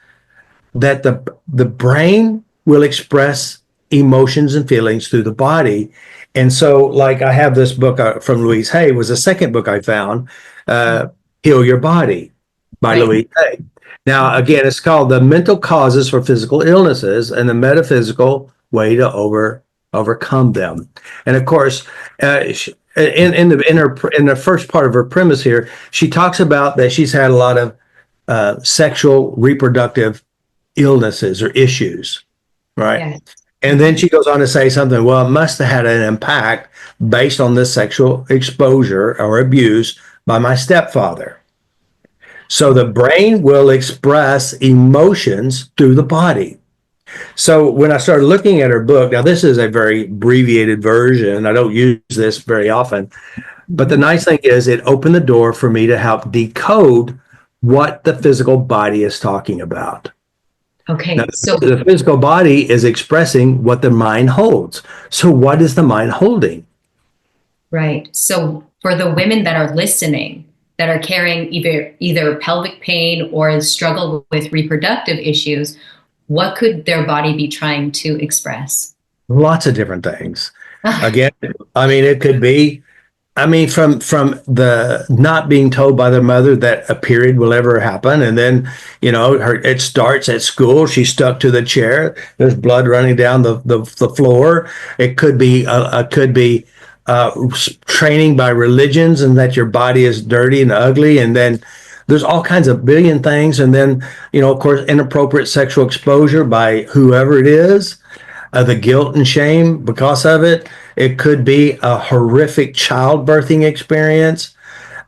that the brain will express emotions and feelings through the body. And so, like, I have this book from Louise Hay, was the second book I found, uh, Heal Your Body by right. Louise Hay. Now, again, it's called The Mental Causes for Physical Illnesses and the Metaphysical Way to Overcome Them. And of course, in the first part of her premise here, she talks about that she's had a lot of sexual reproductive illnesses or issues, right? Yes. And then she goes on to say something, well, it must have had an impact based on this sexual exposure or abuse by my stepfather. So the brain will express emotions through the body. So when I started looking at her book, now this is a very abbreviated version. I don't use this very often, but the Mhm. nice thing is it opened the door for me to help decode what the physical body is talking about. Now, Okay. So, the physical body is expressing what the mind holds. So, what is the mind holding? right. So for the women that are listening, that are carrying either pelvic pain or struggle with reproductive issues, what could their body be trying to express? Lots of different things. Again, I mean, it could be, from the not being told by their mother that a period will ever happen, and then it starts at school. She's stuck to the chair. There's blood running down the floor. It could be training by religions, and that your body is dirty and ugly, and then there's all kinds of billion things, and then of course, inappropriate sexual exposure by whoever it is, the guilt and shame because of it. It could be a horrific childbirthing experience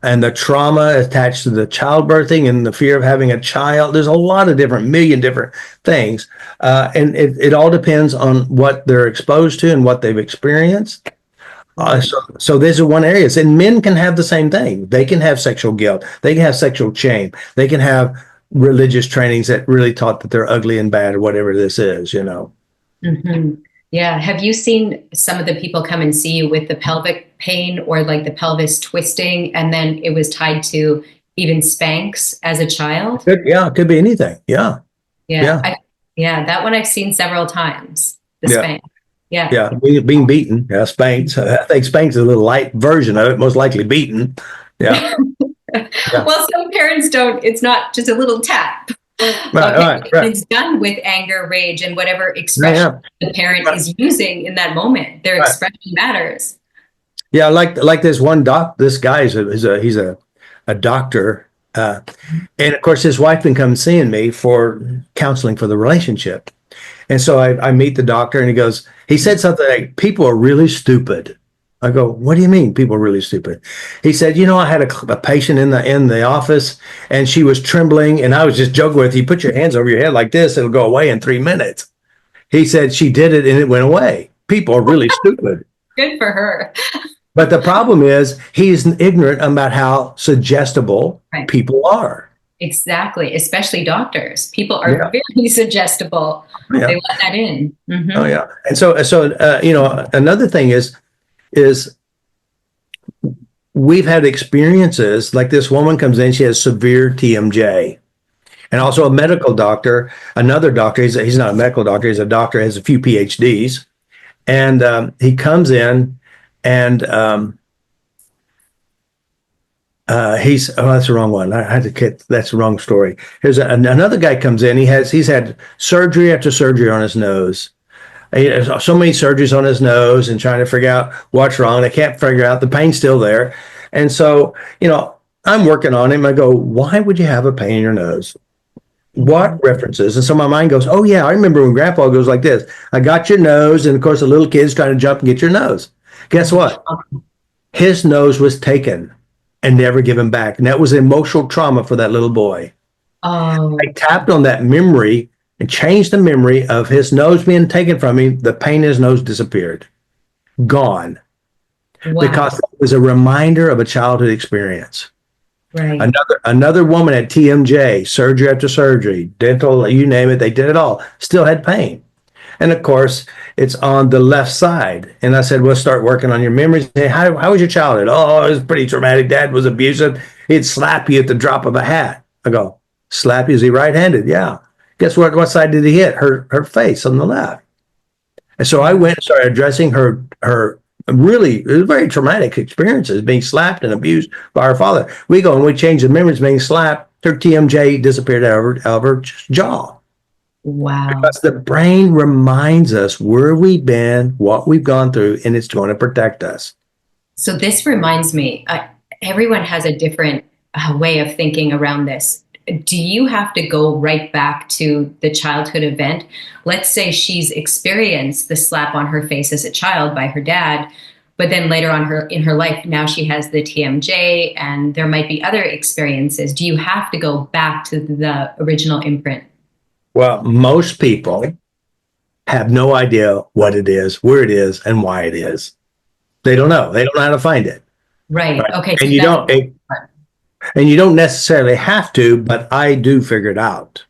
and the trauma attached to the childbirthing and the fear of having a child. There's a lot of million different things. And it all depends on what they're exposed to and what they've experienced. Mm. So there's one area, and men can have the same thing. They can have sexual guilt. They can have sexual shame. They can have religious trainings that really taught that they're ugly and bad or whatever this is, you know. Mhm. Yeah. Have you seen some of the people come and see you with the pelvic pain or like the pelvis twisting, and then it was tied to even Spanx as a child? Yeah, it could be anything. Yeah, Yeah. yeah, Yeah, that one I've seen several times. The yeah, Spanx. Yeah. yeah. Being beaten. Yeah, Spanx. I think Spanx is a little light version of it, most likely beaten. Yeah, yeah. Well, some parents don't, it's not just a little tap. Right, Okay. right, right. It's done with anger, rage, and whatever Yeah, expression yeah. the parent Right, is using in that moment. Their right. expression matters. Yeah, like this one doc. This guy is a doctor, and of course his wife been come seeing me for counseling for the relationship. And so I meet the doctor and he said something like, people are really stupid. I go, what do you mean people are really stupid? He said, I had a patient in the office and she was trembling and I was just joking with you, put your hands over your head like this, it'll go away in 3 minutes. He said she did it and it went away. People are really stupid. Good for her. But the problem is he's ignorant about how suggestible Right. people are. Exactly. Especially doctors. People are Yeah. very suggestible. They Yeah. let that in. Oh Hmm. yeah. And so another thing is we've had experiences like this woman comes in, she has severe TMJ. And also a medical doctor, another doctor, he's not a medical doctor, he's a doctor, has a few PhDs. And he comes in and that's the wrong one. I had to get, that's the wrong story. Here's another guy comes in, he's had surgery after surgery on his nose. He has so many surgeries on his nose and trying to figure out what's wrong. They can't figure out, the pain's still there. And so, I'm working on him. I go, why would you have a pain in your nose? What references? And so my mind goes, oh yeah, I remember when grandpa goes like this. I got your nose. And of course the little kid's trying to jump and get your nose. Guess what? His nose was taken and never given back. And that was emotional trauma for that little boy. I Oh, tapped on that memory and changed the memory of his nose being taken from him. The pain in his nose disappeared, gone, wow. because it was a reminder of a childhood experience. Right. Another woman had TMJ, surgery after surgery, dental, you name it, they did it all, still had pain. And of course, it's on the left side. And I said, well, start working on your memories. Hey, how was your childhood? Oh, it was pretty traumatic. Dad was abusive. He'd slap you at the drop of a hat. I go, slap you? Is he right-handed? Yeah. Guess what side did he hit? Her face on the left. And so I went and started addressing her really, it was very traumatic experiences, being slapped and abused by her father. We go and we change the memories, being slapped. Her TMJ disappeared out of her jaw. Wow. Because the brain reminds us where we've been, what we've gone through, and it's going to protect us. So this reminds me, everyone has a different way of thinking around this. Do you have to go right back to the childhood event? Let's say she's experienced the slap on her face as a child by her dad, but then later on in her life, now she has the TMJ and there might be other experiences. Do you have to go back to the original imprint? Well, most people have no idea what it is, where it is, and why it is. They don't know. They don't know how to find it. Right. Right. Okay. And So you that's don't, and you don't necessarily have to, but I do figure it out.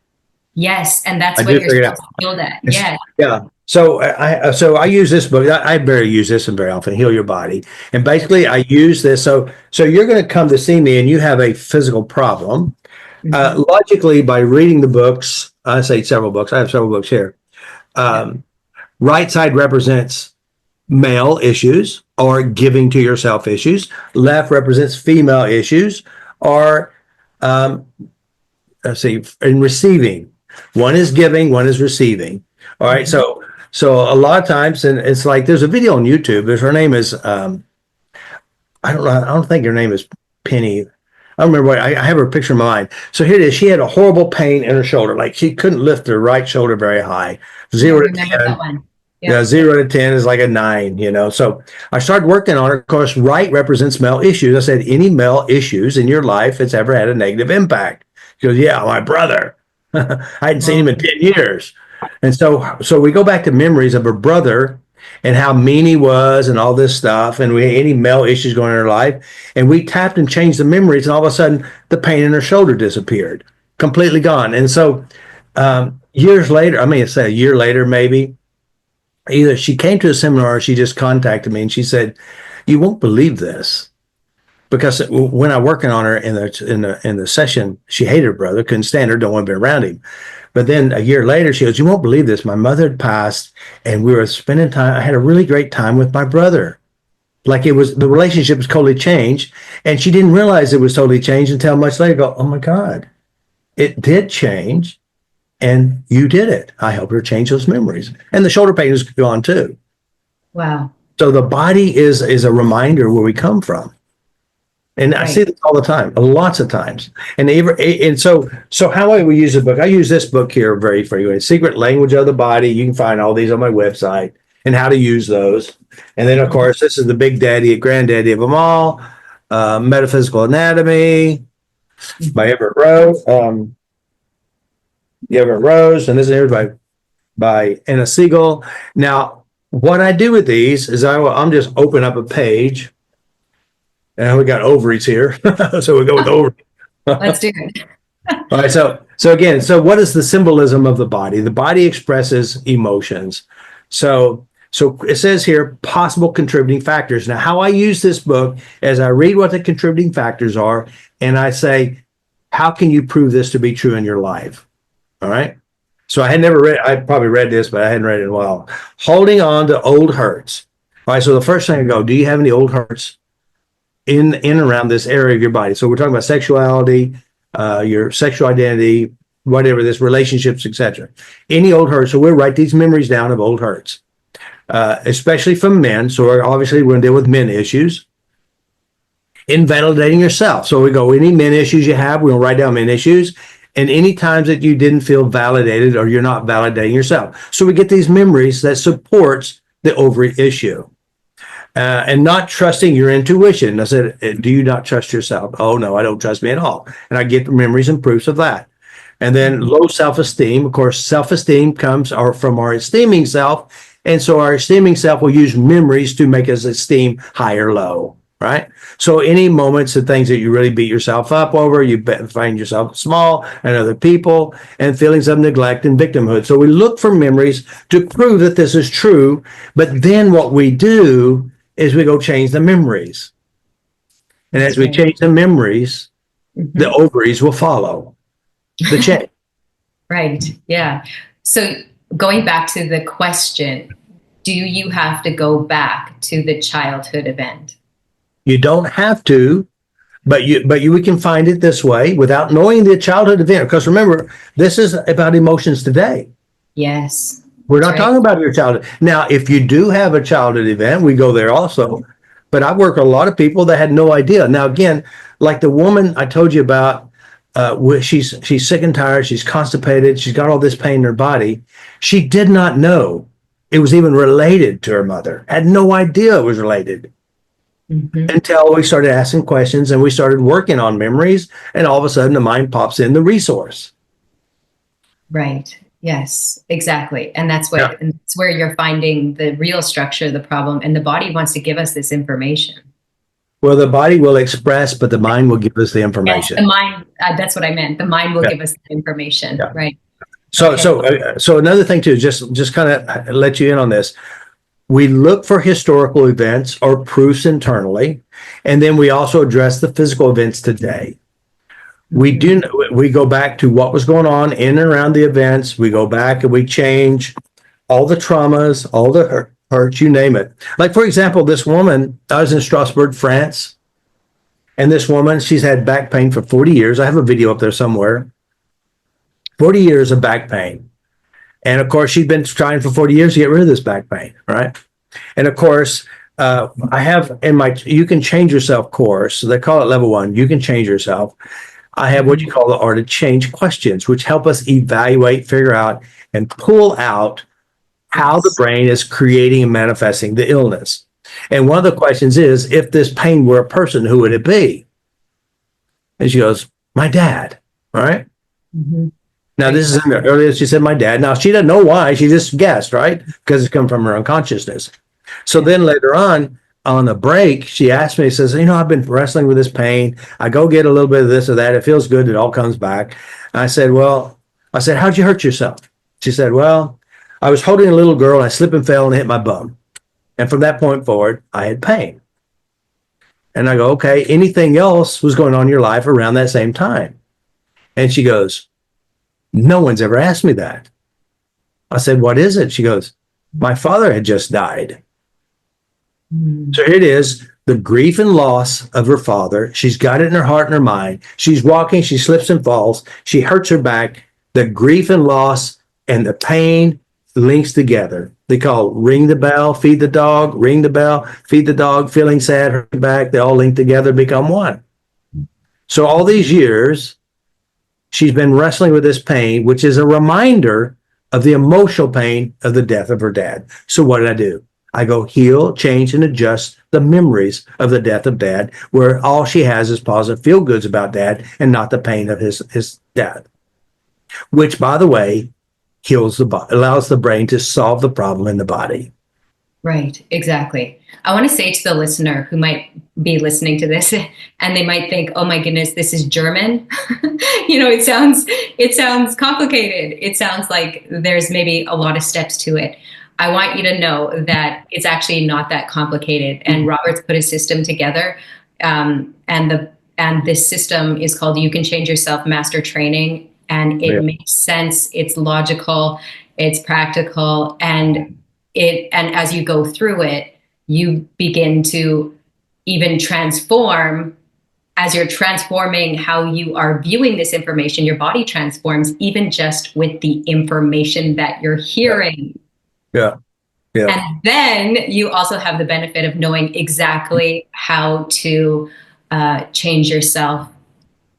yes, and I that's do what you're figure it out. supposed to build at. Yeah. Yeah. So I use this book. I very use this and very often. Heal Your Body, and basically I use this. So you're going to come to see me, and you have a physical problem. Mhm. Logically, by reading the books, I say several books. I have several books here. Yeah. Right side represents male issues or giving to yourself issues. Left represents female issues or um, let's see, in receiving. One is giving, one is receiving. All right. Mhm. So a lot of times, and it's like there's a video on YouTube. Her name is I don't know. I don't think her name is Penny. I don't remember what I have her picture in my mind. So here it is. She had a horrible pain in her shoulder. Like she couldn't lift her right shoulder very high. Yeah, I Zero to remember that 10. one. Yeah, Yeah. 0 to 10 is like a 9. So I started working on it. Of course, right represents male issues. I said, any male issues in your life that's ever had a negative impact. She goes, yeah, my brother. I hadn't seen him in Oh, 10 years. And so we go back to memories of her brother. and how mean he was and all this stuff, and we had any male issues going in her life. And we tapped and changed the memories, and all of a sudden the pain in her shoulder disappeared, completely gone. And so years later, I mean, say a year later, maybe, either she came to a seminar or she just contacted me and she said, "You won't believe this." Because when I working on her in the session, she hated her brother, couldn't stand her, don't want to be around him. But then a year later, she goes, "You won't believe this. My mother had passed, and we were spending time. I had a really great time with my brother. Like it was the relationship was totally changed, and she didn't realize it was totally changed until much later. Go, oh my God, it did change, and you did it. I helped her change those memories, and the shoulder pain is gone too. Wow. So the body is a reminder where we come from." And I see this all the time, lots of times. And so how I would use the book, I use this book here very frequently, Secret Language of the Body. You can find all these on my website and how to use those. And then, of course, this is the big daddy, granddaddy of them all, Metaphysical Anatomy by Everett Rose. Everett Rose, and this is by Anna Siegel. Now, what I do with these is I'm just open up a page. And we got ovaries here, so we go with ovaries. Let's do it. All right. So again, what is the symbolism of the body? The body expresses emotions. So it says here, possible contributing factors. Now, how I use this book is I read what the contributing factors are, and I say, how can you prove this to be true in your life? All right. So I probably read this, but I hadn't read it in a while. Holding on to old hurts. All right. So the first thing I go, do you have any old hurts in and around this area of your body? So we're talking about sexuality, your sexual identity, whatever this, relationships, etc. Any old hurts. So we'll write these memories down of old hurts, especially from men. So obviously we're going to deal with men issues. Invalidating yourself. So we go, any men issues you have, we're going to write down men issues. And any times that you didn't feel validated or you're not validating yourself. So we get these memories that supports the ovary issue. And not trusting your intuition. I said, do you not trust yourself? Oh, no, I don't trust me at all. And I get memories and proofs of that. And then low self-esteem. Of course, self-esteem comes from our esteeming self. And so our esteeming self will use memories to make us esteem high or low, right? So any moments of things that you really beat yourself up over, you find yourself small and other people, and feelings of neglect and victimhood. So we look for memories to prove that this is true. But then what we do is we go change the memories. And as we change the memories, the ovaries will follow the change. Right. Yeah. So going back to the question, do you have to go back to the childhood event? You don't have to, but we can find it this way without knowing the childhood event. Because remember, this is about emotions today. Yes. We're not talking about your childhood. Now, if you do have a childhood event, we go there also. But I work with a lot of people that had no idea. Now, again, like the woman I told you about, she's sick and tired. She's constipated. She's got all this pain in her body. She did not know it was even related to her mother. Had no idea it was related until we started asking questions and we started working on memories. And all of a sudden, the mind pops in the resource. Right. Yes, exactly. And that's where you're finding the real structure of the problem. And the body wants to give us this information. Well, the body will express, but the mind will give us the information. Yes, the mind, that's what I meant. The mind will give us the information, right? So another thing too, just kind of let you in on this. We look for historical events or proofs internally, and then we also address the physical events today. We go back to what was going on in and around the events. We go back and we change all the traumas, all the hurts, you name it. Like, for example, this woman, I was in Strasbourg, France, and this woman, she's had back pain for 40 years. I have a video up there somewhere. 40 years of back pain. And of course, she'd been trying for 40 years to get rid of this back pain, right? And of course, I have in my You Can Change Yourself course, so they call it level 1, You Can Change Yourself. I have what you call the Art of Change questions, which help us evaluate, figure out, and pull out how the brain is creating and manifesting the illness. And one of the questions is, if this pain were a person, who would it be? And she goes, my dad, right? Now, this is in the earliest, she said, my dad. Now, she doesn't know why. She just guessed, right? Because it's come from her unconsciousness. So then later on the break, she asked me, says, I've been wrestling with this pain. I go get a little bit of this or that. It feels good. It all comes back. And I said, how'd you hurt yourself? She said, well, I was holding a little girl and I slipped and fell and hit my bum. And from that point forward, I had pain. And I go, okay, anything else was going on in your life around that same time? And she goes, no one's ever asked me that. I said, what is it? She goes, my father had just died. So here it is, the grief and loss of her father. She's got it in her heart and her mind. She's walking, she slips and falls. She hurts her back. The grief and loss and the pain links together. They call ring the bell, feed the dog, ring the bell, feed the dog, feeling sad, hurt back. They all link together, become one. So all these years, she's been wrestling with this pain, which is a reminder of the emotional pain of the death of her dad. So what did I do? I go heal, change, and adjust the memories of the death of dad, where all she has is positive feel goods about dad and not the pain of his death. Which, by the way, heals the body, allows the brain to solve the problem in the body. Right, exactly. I want to say to the listener who might be listening to this and they might think, oh my goodness, this is German. It sounds complicated. It sounds like there's maybe a lot of steps to it. I want you to know that it's actually not that complicated. And Robert's put a system together. And this system is called You Can Change Yourself Master Training. And it makes sense. It's logical. It's practical. And as you go through it, you begin to even transform. As you're transforming how you are viewing this information, your body transforms even just with the information that you're hearing. Yeah. And then you also have the benefit of knowing exactly how to change yourself.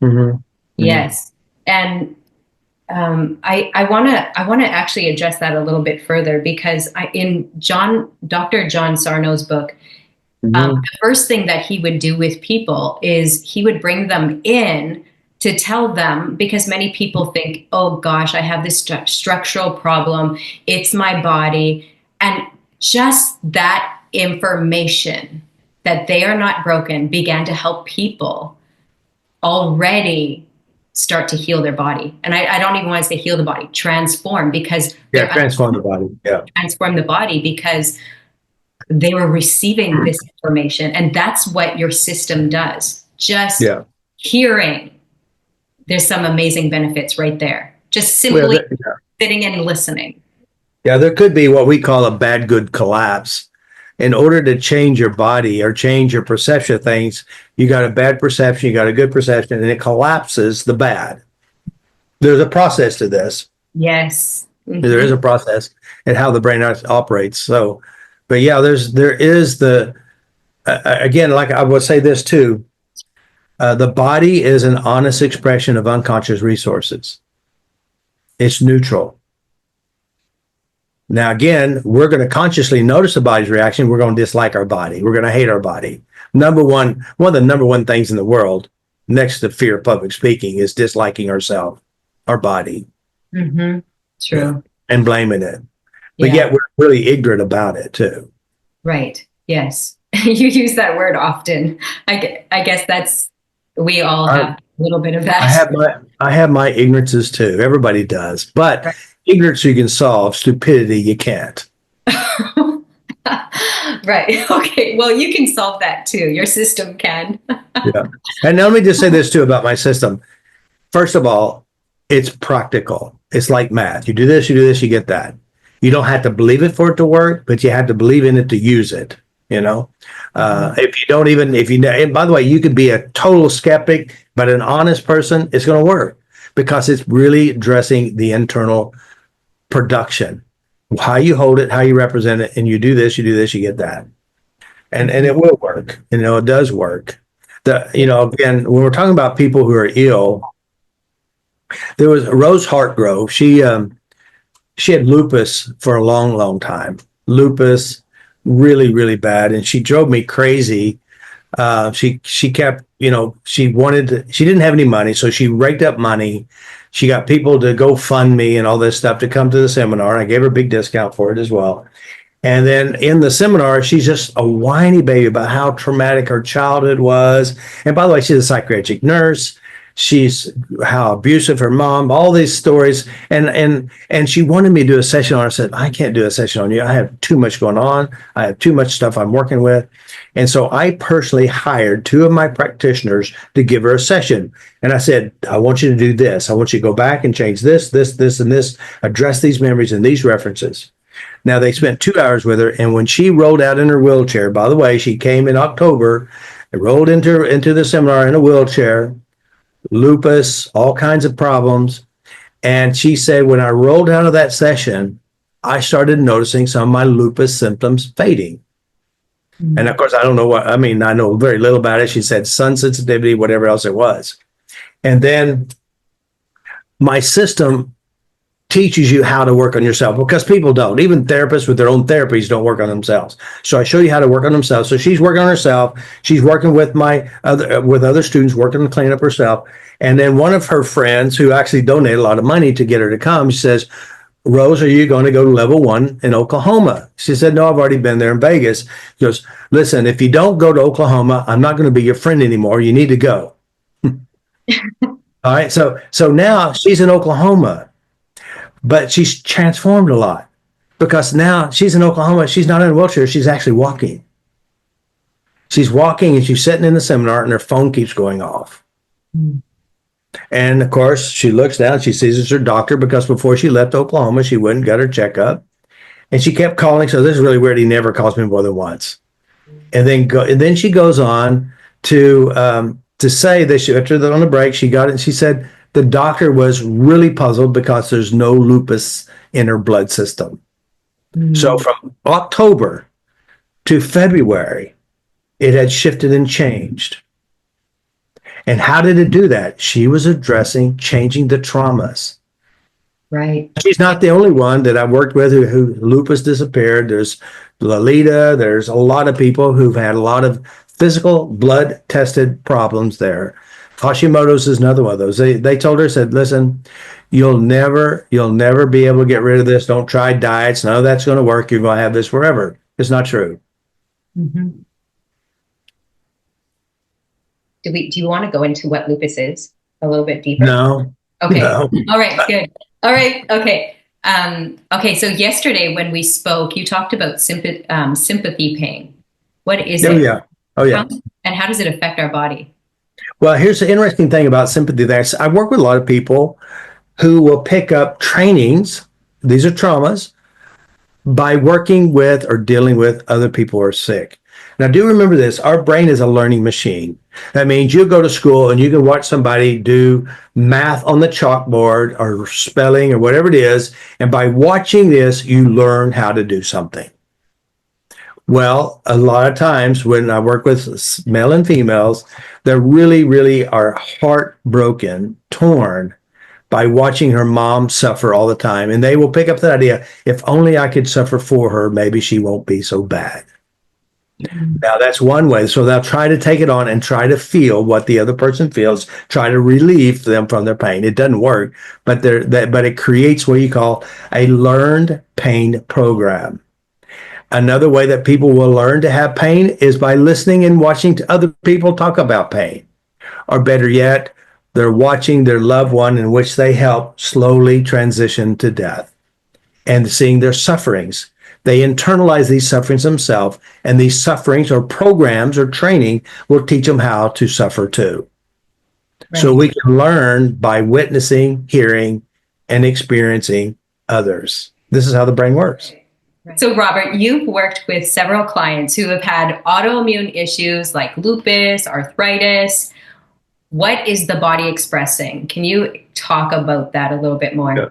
Mm-hmm. Yes. And I want to actually address that a little bit further, because in Dr. John Sarno's book, the first thing that he would do with people is he would bring them in to tell them, because many people think, oh gosh, I have this structural problem. It's my body. And just that information that they are not broken began to help people already start to heal their body. And I don't even want to say heal the body, transform, because transform the body. Yeah. Transform the body because they were receiving this information. And that's what your system does. Just hearing. There's some amazing benefits right there. Just simply sitting and listening. Yeah, there could be what we call a bad good collapse. In order to change your body or change your perception of things, you got a bad perception, you got a good perception, and it collapses the bad. There's a process to this. Yes. Mm-hmm. There is a process and how the brain operates. So, but yeah, there is again, like I would say this too, the body is an honest expression of unconscious resources. It's neutral. Now, again, we're going to consciously notice the body's reaction. We're going to dislike our body. We're going to hate our body. One of the number one things in the world, next to fear of public speaking, is disliking ourselves, our body. Mm-hmm. True. And blaming it. But yet we're really ignorant about it too. Right. Yes. You use that word often. I guess we all have a little bit of that. I have my ignorances too. Everybody does. But ignorance you can solve, stupidity you can't. Right. Okay. Well, you can solve that too. Your system can. Yeah. And now let me just say this too about my system. First of all, it's practical. It's like math. You do this, you get that. You don't have to believe it for it to work, but you have to believe in it to use it. If and by the way, you could be a total skeptic, but an honest person, it's going to work because it's really addressing the internal production, how you hold it, how you represent it, and you do this, you get that. And it will work. It does work. Again, when we're talking about people who are ill, there was Rose Hartgrove. She had lupus for a long, long time. Lupus, really, really bad. And she drove me crazy. She kept, she didn't have any money. So she raked up money She got people to go fund me and all this stuff to come to the seminar. I gave her a big discount for it as well. And then in the seminar, she's just a whiny baby about how traumatic her childhood was. And by the way, she's a psychiatric nurse. She's how abusive her mom, all these stories. And she wanted me to do a session on her. I said, I can't do a session on you. I have too much going on. I have too much stuff I'm working with. And so I personally hired 2 of my practitioners to give her a session. And I said, I want you to do this. I want you to go back and change this, and this, address these memories and these references. Now, they spent 2 hours with her, and when she rolled out in her wheelchair, by the way, she came in October, rolled into the seminar in a wheelchair, lupus, all kinds of problems. And she said, when I rolled out of that session, I started noticing some of my lupus symptoms fading. Mm-hmm. And of course, I don't know I know very little about it. She said sun sensitivity, whatever else it was. And then my system teaches you how to work on yourself, because people don't. Even therapists with their own therapies don't work on themselves. So I show you how to work on themselves. So she's working on herself. She's working with other students, working to clean up herself. And then one of her friends, who actually donated a lot of money to get her to come, she says, Rose, are you going to go to level 1 in Oklahoma? She said, no, I've already been there in Vegas. She goes, listen, if you don't go to Oklahoma, I'm not going to be your friend anymore. You need to go. All right. So now she's in Oklahoma. But she's transformed a lot, because now she's in Oklahoma. She's not in a wheelchair. She's actually walking. She's walking, and she's sitting in the seminar, and her phone keeps going off. Mm. And of course, she looks down. She sees it's her doctor, because before she left Oklahoma, she went and got her checkup. And she kept calling. So this is really weird. He never calls me more than once. And then she goes on to say that after on the break, she got it. And she said, the doctor was really puzzled because there's no lupus in her blood system. Mm. So from October to February, it had shifted and changed. And how did it do that? She was changing the traumas. Right. She's not the only one that I've worked with who lupus disappeared. There's Lolita. There's a lot of people who've had a lot of physical blood tested problems there. Hashimoto's is another one of those. They told her, said, listen, you'll never be able to get rid of this. Don't try diets. None of that's going to work. You're going to have this forever. It's not true. Mm-hmm. Do you want to go into what lupus is a little bit deeper? No. Okay. No. All right. Good. All right. Okay. Okay. So yesterday when we spoke, you talked about sympathy pain. What is it? Yeah. Oh, yeah. And how does it affect our body? Well, here's the interesting thing about sympathy. I work with a lot of people who will pick up trainings. These are traumas by working with or dealing with other people who are sick. Now, do remember this. Our brain is a learning machine. That means you go to school and you can watch somebody do math on the chalkboard or spelling or whatever it is. And by watching this, you learn how to do something. Well, a lot of times when I work with male and females, they really, really are heartbroken, torn by watching her mom suffer all the time. And they will pick up that idea, if only I could suffer for her, maybe she won't be so bad. Mm-hmm. Now, that's one way. So they'll try to take it on and try to feel what the other person feels, try to relieve them from their pain. It doesn't work, but it creates what you call a learned pain program. Another way that people will learn to have pain is by listening and watching to other people talk about pain. Or better yet, they're watching their loved one in which they help slowly transition to death and seeing their sufferings. They internalize these sufferings themselves, and these sufferings or programs or training will teach them how to suffer too. Right. So we can learn by witnessing, hearing, and experiencing others. This is how the brain works. So, Robert, you've worked with several clients who have had autoimmune issues like lupus, arthritis. What is the body expressing? Can you talk about that a little bit more? Yeah.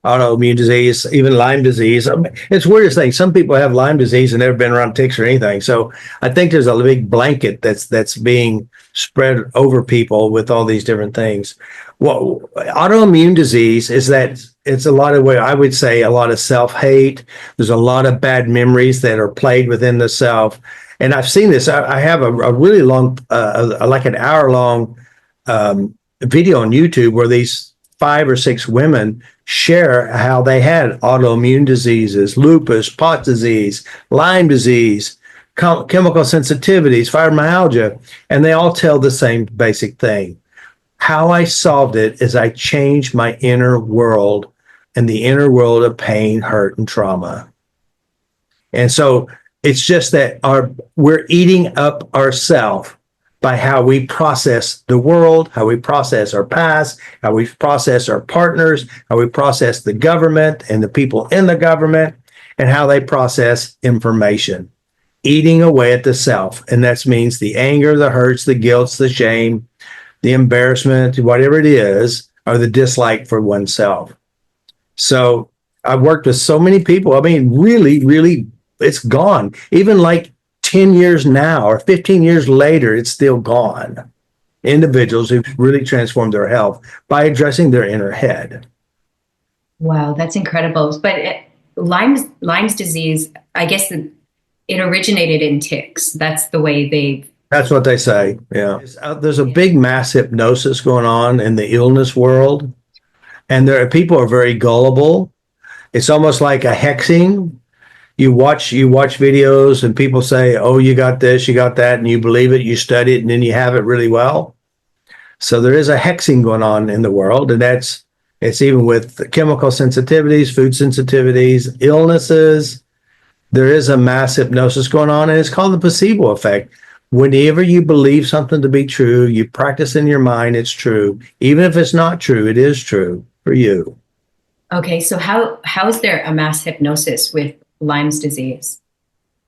Autoimmune disease, even Lyme disease. I mean, it's the weirdest thing. Some people have Lyme disease and never been around ticks or anything. So I think there's a big blanket that's being spread over people with all these different things. Well, autoimmune disease is that it's a lot of what I would say a lot of self-hate. There's a lot of bad memories that are played within the self. And I've seen this. I have a really long, like an hour-long video on YouTube where these 5 or 6 women share how they had autoimmune diseases, lupus, pot disease, Lyme disease, chemical sensitivities, fibromyalgia, and they all tell the same basic thing. How I solved it is I changed my inner world and the inner world of pain, hurt, and trauma. And so it's just that we're eating up ourselves by how we process the world, how we process our past, how we process our partners, how we process the government and the people in the government, and how they process information. Eating away at the self. And that means the anger, the hurts, the guilt, the shame, the embarrassment, whatever it is, or the dislike for oneself. So I've worked with so many people. I mean, really, really, it's gone. Even like 10 years now or 15 years later, it's still gone. Individuals who've really transformed their health by addressing their inner head. Wow, that's incredible. But Lyme's disease, I guess it originated in ticks. That's the way That's what they say. Yeah. There's a big mass hypnosis going on in the illness world. And people are very gullible. It's almost like a hexing. You watch videos and people say, oh, you got this, you got that, and you believe it, you study it, and then you have it really well. So there is a hexing going on in the world, and it's even with chemical sensitivities, food sensitivities, illnesses. There is a mass hypnosis going on, and it's called the placebo effect. Whenever you believe something to be true, you practice in your mind, it's true. Even if it's not true, it is true for you. Okay, so how is there a mass hypnosis with Lyme's disease?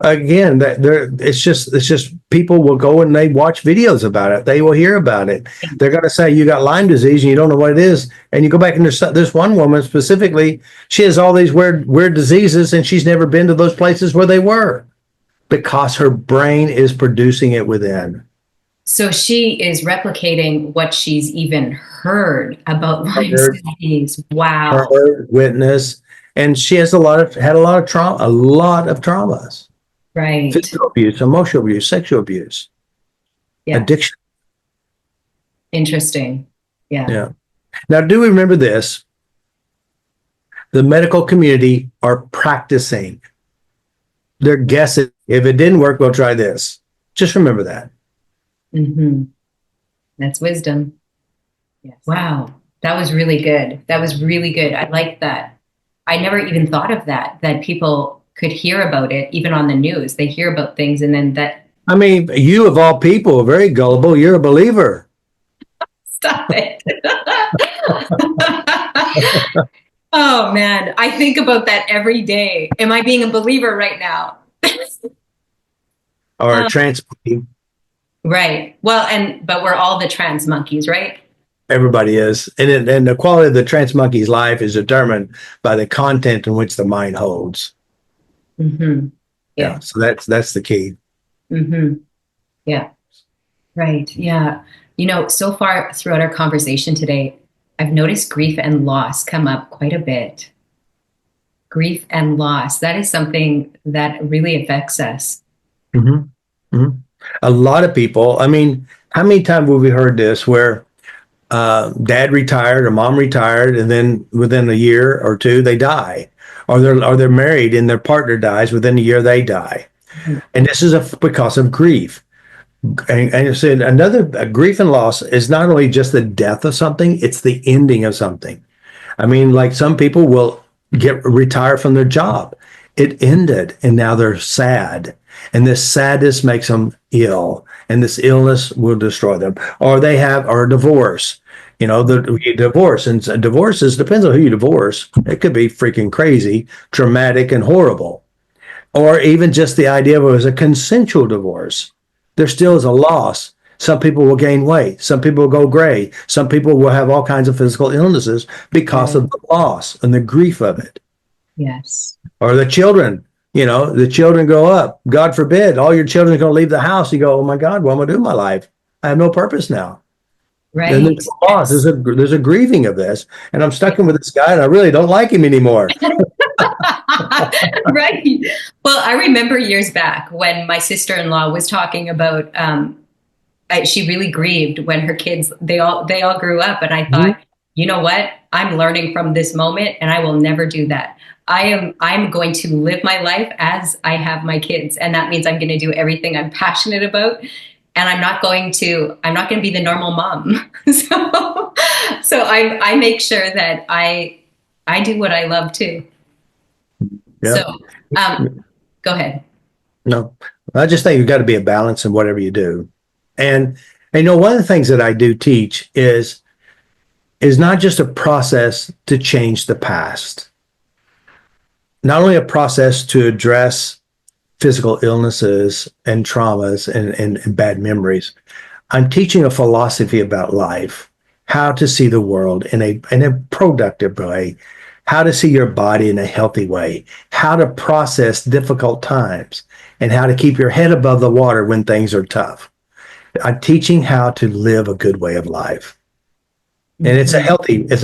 Again, it's just people will go and they watch videos about it. They will hear about it. They're going to say you got Lyme disease and you don't know what it is. And you go back and there's one woman specifically, she has all these weird diseases and she's never been to those places where they were because her brain is producing it within. So she is replicating what she's even heard about Lyme's disease. Wow. Heard, witness, and she has had a lot of traumas. Right. Physical abuse, emotional abuse, sexual abuse, addiction. Interesting. Yeah. Now, do we remember this? The medical community are practicing. They're guessing. If it didn't work, we'll try this. Just remember that. Mm-hmm. That's wisdom. Yes. Wow. That was really good. That was really good. I like that. I never even thought of that people could hear about it, even on the news. They hear about things and then that. I mean, you of all people are very gullible. You're a believer. Stop it. Oh, man. I think about that every day. Am I being a believer right now? Or a trans monkey. Right. Well, but we're all the trans monkeys, right? Everybody is. And the quality of the trans monkey's life is determined by the content in which the mind holds. Mm-hmm. Yeah. So that's the key. Mm-hmm. Yeah. Right. Yeah. So far throughout our conversation today, I've noticed grief and loss come up quite a bit. Grief and loss. That is something that really affects us. Mm-hmm. Mm-hmm. A lot of people, I mean, how many times have we heard this where dad retired or mom retired and then within a year or two they die, or they're married and their partner dies, within a year they die. Mm-hmm. And this is because of grief. And you said grief and loss is not only just the death of something, it's the ending of something. I mean, like some people will retire from their job. It ended and now they're sad. And this sadness makes them ill, and this illness will destroy them. Or they or divorce. The divorce, and divorces depends on who you divorce. It could be freaking crazy, traumatic, and horrible. Or even just the idea of it was a consensual divorce. There still is a loss. Some people will gain weight. Some people will go gray. Some people will have all kinds of physical illnesses because of the loss and the grief of it. Yes. Or the children. The children grow up. God forbid, all your children are going to leave the house. You go, oh my God, what am I doing with my life? I have no purpose now. Right. And there's a loss. There's a grieving of this. And I'm stuck in with this guy and I really don't like him anymore. Right. Well, I remember years back when my sister-in-law was talking about, she really grieved when her kids, they all grew up. And I thought, you know what? I'm learning from this moment and I will never do that. I'm going to live my life as I have my kids. And that means I'm going to do everything I'm passionate about. And I'm not going to be the normal mom. So I make sure that I do what I love too. So, Yep. go ahead. No, I just think you've got to be a balance in whatever you do. And, you know, one of the things that I do teach is not just a process to change the past, not only a process to address physical illnesses and traumas and bad memories. I'm teaching a philosophy about life, how to see the world in a productive way, how to see your body in a healthy way, how to process difficult times, and how to keep your head above the water when things are tough. I'm teaching how to live a good way of life. And Mhm. it's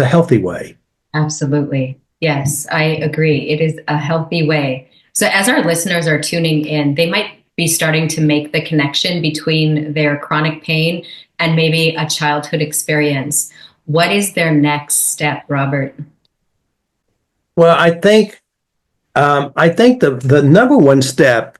a healthy way. Absolutely. Yes, I agree. It is a healthy way. So, as our listeners are tuning in, they might be starting to make the connection between their chronic pain and maybe a childhood experience. What is their next step, Robert? Well, I think the number one step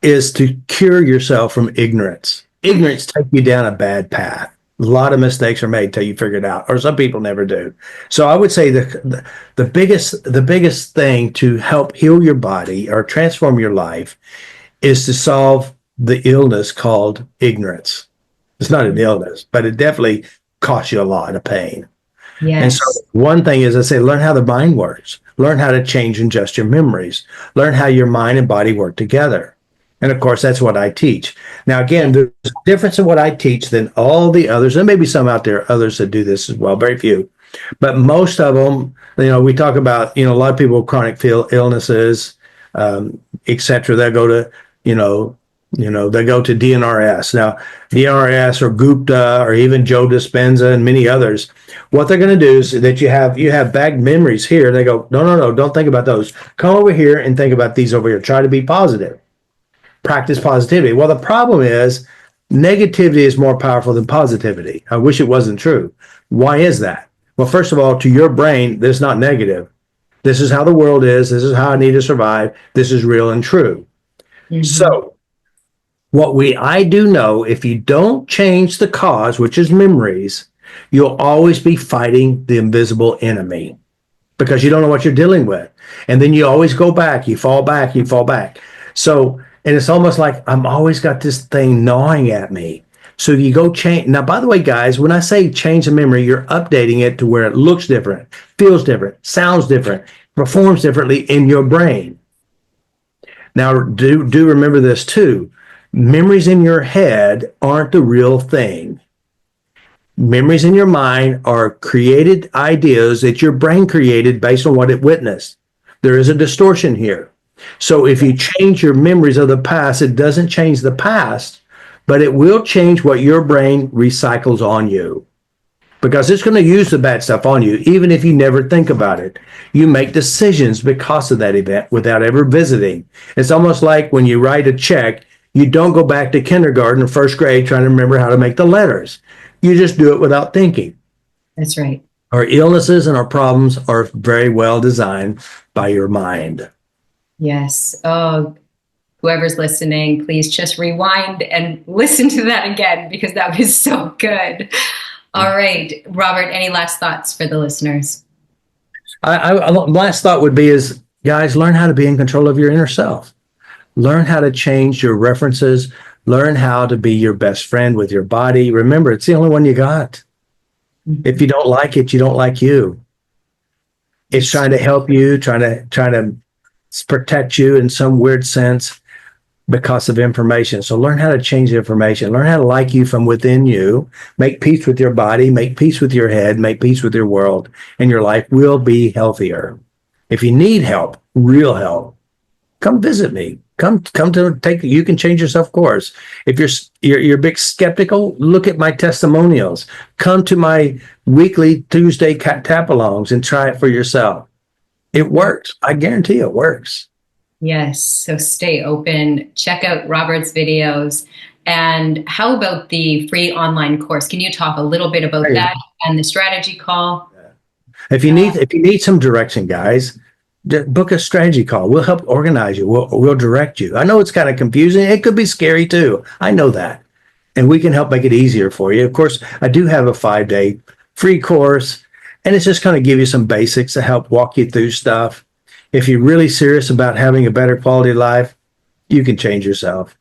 is to cure yourself from ignorance. Ignorance takes you down a bad path. A lot of mistakes are made till you figure it out, or some people never do. So I would say the biggest thing to help heal your body or transform your life is to solve the illness called ignorance. It's not an illness, but it definitely costs you a lot of pain. And so Yes. one thing is I say, learn how the mind works, learn how to change and adjust your memories, learn how your mind and body work together. And of course, that's what I teach. Now, again, Yeah. there's a difference in what I teach than all the others. There may be some out there, others that do this as well, very few. But most of them, you know, we talk about, you know, a lot of people with chronic illnesses, et cetera. They go to, you know, they go to DNRS. Now, DNRS or Gupta or even Joe Dispenza and many others, what they're going to do is that you have bad memories here. They go, no, don't think about those. Come over here and think about these over here. Try to be positive. Practice positivity. Well, the problem is negativity is more powerful than positivity. I wish it wasn't true. Why is that? Well, first of all, to your brain, this is not negative. This is how the world is. This is how I need to survive. This is real and true. Hmm. So, I do know, if you don't change the cause, which is memories, you'll always be fighting the invisible enemy because you don't know what you're dealing with. And then you always go back, you fall back, you fall back. So, and it's almost like I'm always got this thing gnawing at me. So you go change. Now, by the way, guys, when I say change the memory, you're updating it to where it looks different, feels different, sounds different, performs differently in your brain. Now, do remember this too. Memories in your head aren't the real thing. Memories in your mind are created ideas that your brain created based on what it witnessed. There is a distortion here. So if you change your memories of the past, it doesn't change the past, but it will change what your brain recycles on you because it's going to use the bad stuff on you, even if you never think about it. You make decisions because of that event without ever visiting. It's almost like when you write a check, you don't go back to kindergarten or first grade trying to remember how to make the letters. You just do it without thinking. That's right. Our illnesses and our problems are very well designed by your mind. Yes. Oh, whoever's listening, please just rewind and listen to that again because that was so good. All right, Robert, any last thoughts for the listeners? Last thought would be is, guys, learn how to be in control of your inner self. Learn how to change your references. Learn how to be your best friend with your body. Remember, it's the only one you got. If you don't like it, you don't like you. It's Yes. trying to help you, trying to protect you in some weird sense because of information. So learn how to change the information. Learn how to like you from within you. Make peace with your body. Make peace with your head. Make peace with your world, and your life will be healthier. If you need help, real help, come visit me. Come to take. You can change yourself course. If you're a bit skeptical, look at my testimonials. Come to my weekly Tuesday tap-alongs and try it for yourself. It works. I guarantee it works. Yes. So stay open, check out Robert's videos. And how about the free online course? Can you talk a little bit about that and the strategy call? If you need some direction, guys, book a strategy call. We'll help organize you. We'll direct you. I know it's kind of confusing. It could be scary too. I know that. And we can help make it easier for you. Of course, I do have a 5-day free course, and it's just going to give you some basics to help walk you through stuff. If you're really serious about having a better quality of life, you can change yourself.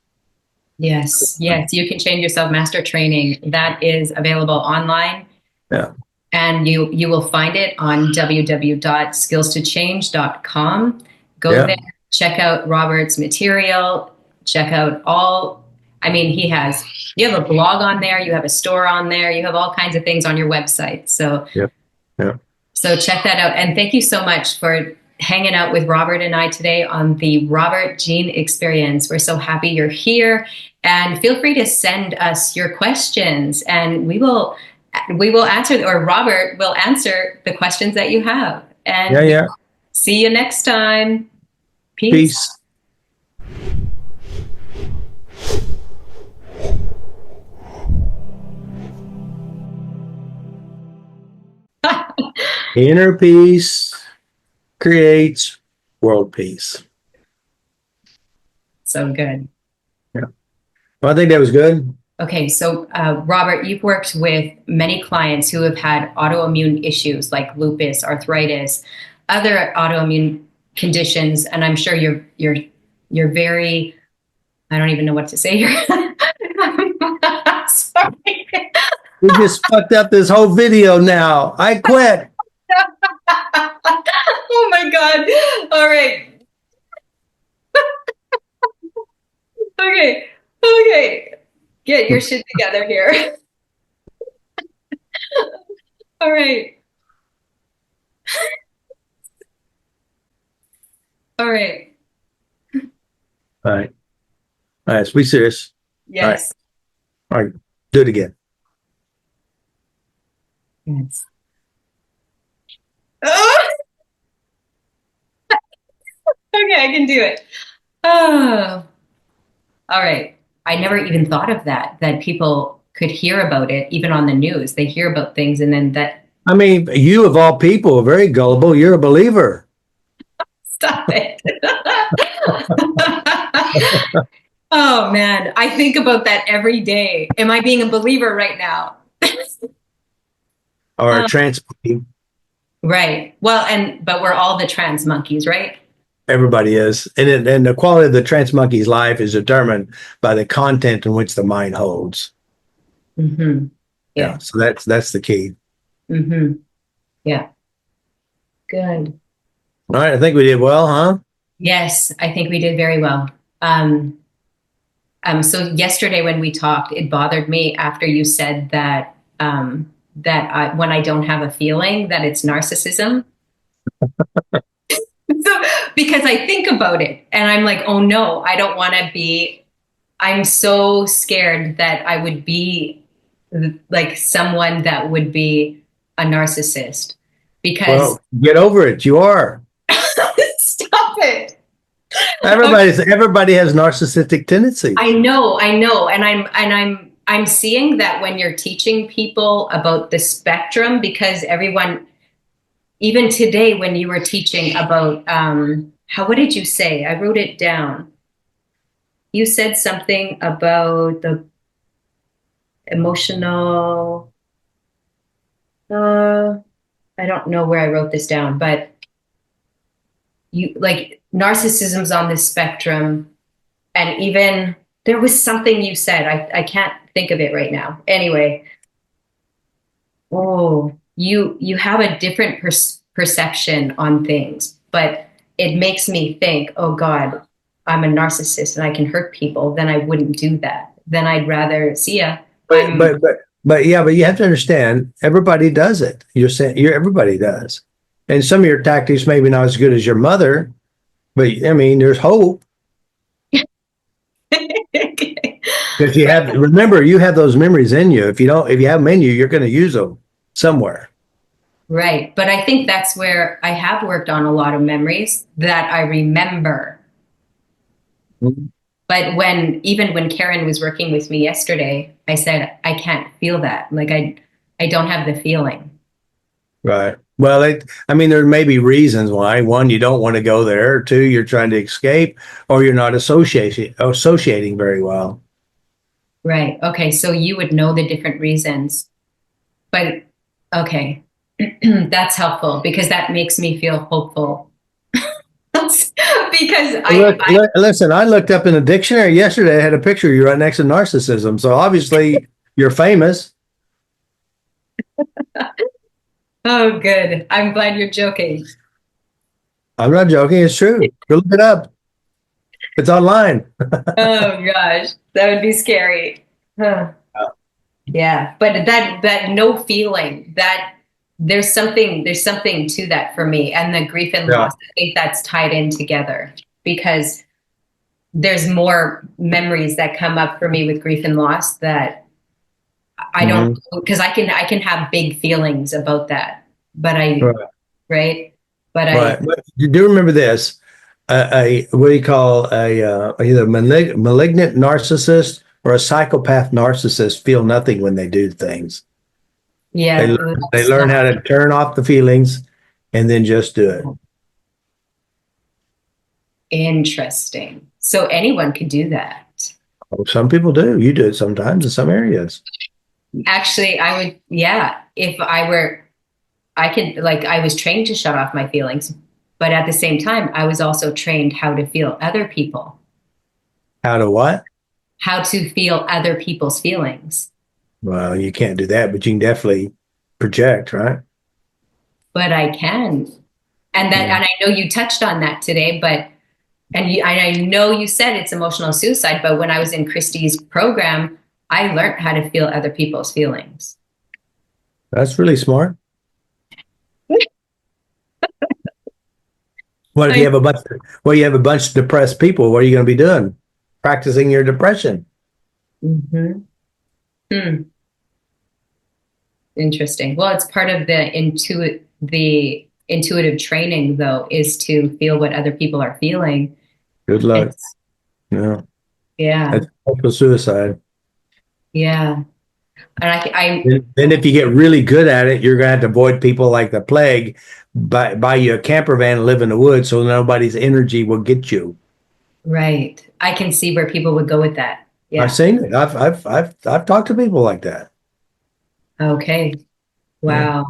Yes, yes, you can change yourself. Master training that is available online. Yeah. And you will find it on www.skillstochange.com. Go Yeah. there, check out Robert's material, check out all, I mean, you have a blog on there, you have a store on there, you have all kinds of things on your website. So, Yeah. Yeah. so check that out. And thank you so much for hanging out with Robert and I today on the Robert Jean Experience. We're so happy you're here, and feel free to send us your questions, and we will answer, or Robert will answer the questions that you have. And Yeah. see you next time. Peace. Peace. Inner peace creates world peace. So good. Yeah. Well, I think that was good. Okay, so Robert, you've worked with many clients who have had autoimmune issues like lupus, arthritis, other autoimmune conditions, and I'm sure you're very, I don't even know what to say here. Sorry. We just fucked up this whole video now. I quit. Oh my God. All right. Okay. Get your shit together here. All right. All right. All right. All right. Be serious. Yes. All right. Do it again. Yes. Oh! Okay, I can do it. Oh. All right. I never even thought of that people could hear about it, even on the news. They hear about things, and then that. I mean, you of all people are very gullible. You're a believer. Stop it. Oh man, I think about that every day. Am I being a believer right now? Or a trans monkey. Right. Well, but we're all the trans monkeys, right? Everybody is. And the quality of the trans monkey's life is determined by the content in which the mind holds. Mm-hmm. Yeah. So that's the key. Mm-hmm. Yeah. Good. All right. I think we did well, huh? Yes, I think we did very well. So yesterday when we talked, it bothered me after you said that when I don't have a feeling, that it's narcissism. So, because I think about it and I'm like, oh no, I don't want to be, I'm so scared that I would be like someone that would be a narcissist, because. Well, get over it. You are. Stop it. Everybody has narcissistic tendencies. I know. And I'm seeing that when you're teaching people about the spectrum, because everyone, even today when you were teaching about what did you say? I wrote it down. You said something about the emotional, I don't know where I wrote this down, but you like narcissism's on this spectrum. And even there was something you said, I can't think of it right now. Anyway, you have a different perception on things, but it makes me think, oh God, I'm a narcissist and I can hurt people. Then I wouldn't do that. Then I'd rather see ya. But you have to understand, everybody does it. Everybody does. And some of your tactics maybe not as good as your mother, but I mean, there's hope. Because remember, you have those memories in you. If you have them in you, you're going to use them somewhere. Right. But I think that's where I have worked on a lot of memories that I remember. Mm-hmm. But even when Karen was working with me yesterday, I said, I can't feel that. Like I don't have the feeling. Right. Well, I mean, there may be reasons why. One, you don't want to go there. Or two, you're trying to escape, or you're not associating very well. Right. Okay. So you would know the different reasons, but okay. That's helpful because that makes me feel hopeful. Because Look, listen, I looked up in the dictionary yesterday. I had a picture of you right next to narcissism. So obviously you're famous. oh, good. I'm glad you're joking. I'm not joking. It's true. Go look it up. It's online. Oh gosh, that would be scary. Huh. Yeah, but that no feeling that there's something to that for me, and the grief and Yeah. loss. I think that's tied in together because there's more memories that come up for me with grief and loss that I don't, Mhm. because I can have big feelings about that, but I Right. right, but Right. I But you do remember this? What do you call either malignant narcissist or a psychopath narcissist feel nothing when they do things. yeah, They that's learn how to turn off the feelings and then just do it. interesting. So anyone could do that. Some people do. You do it sometimes in some areas. Actually, I would, yeah, if I were, I could, like, I was trained to shut off my feelings, but at the same time, I was also trained how to feel other people, How to what? how to feel other people's feelings. Well, you can't do that, but you can definitely project, right? But I can. Yeah. And I know you touched on that today, and I know you said it's emotional suicide, but when I was in Christie's program, I learned how to feel other people's feelings. That's really smart. What if you I, have a bunch you have a bunch of depressed people? What are you going to be doing? Practicing your depression. Mhm. Hmm. Interesting. Well, it's part of the intuitive training though, is to feel what other people are feeling. Good luck. It's Yeah. yeah, That's also suicide. yeah. And Then if you get really good at it, you're going to have to avoid people like the plague. Buy you a camper van and live in the woods so nobody's energy will get you. right. I can see where people would go with that. I've Yeah. seen it. I've talked to people like that. Okay. Yeah. Wow.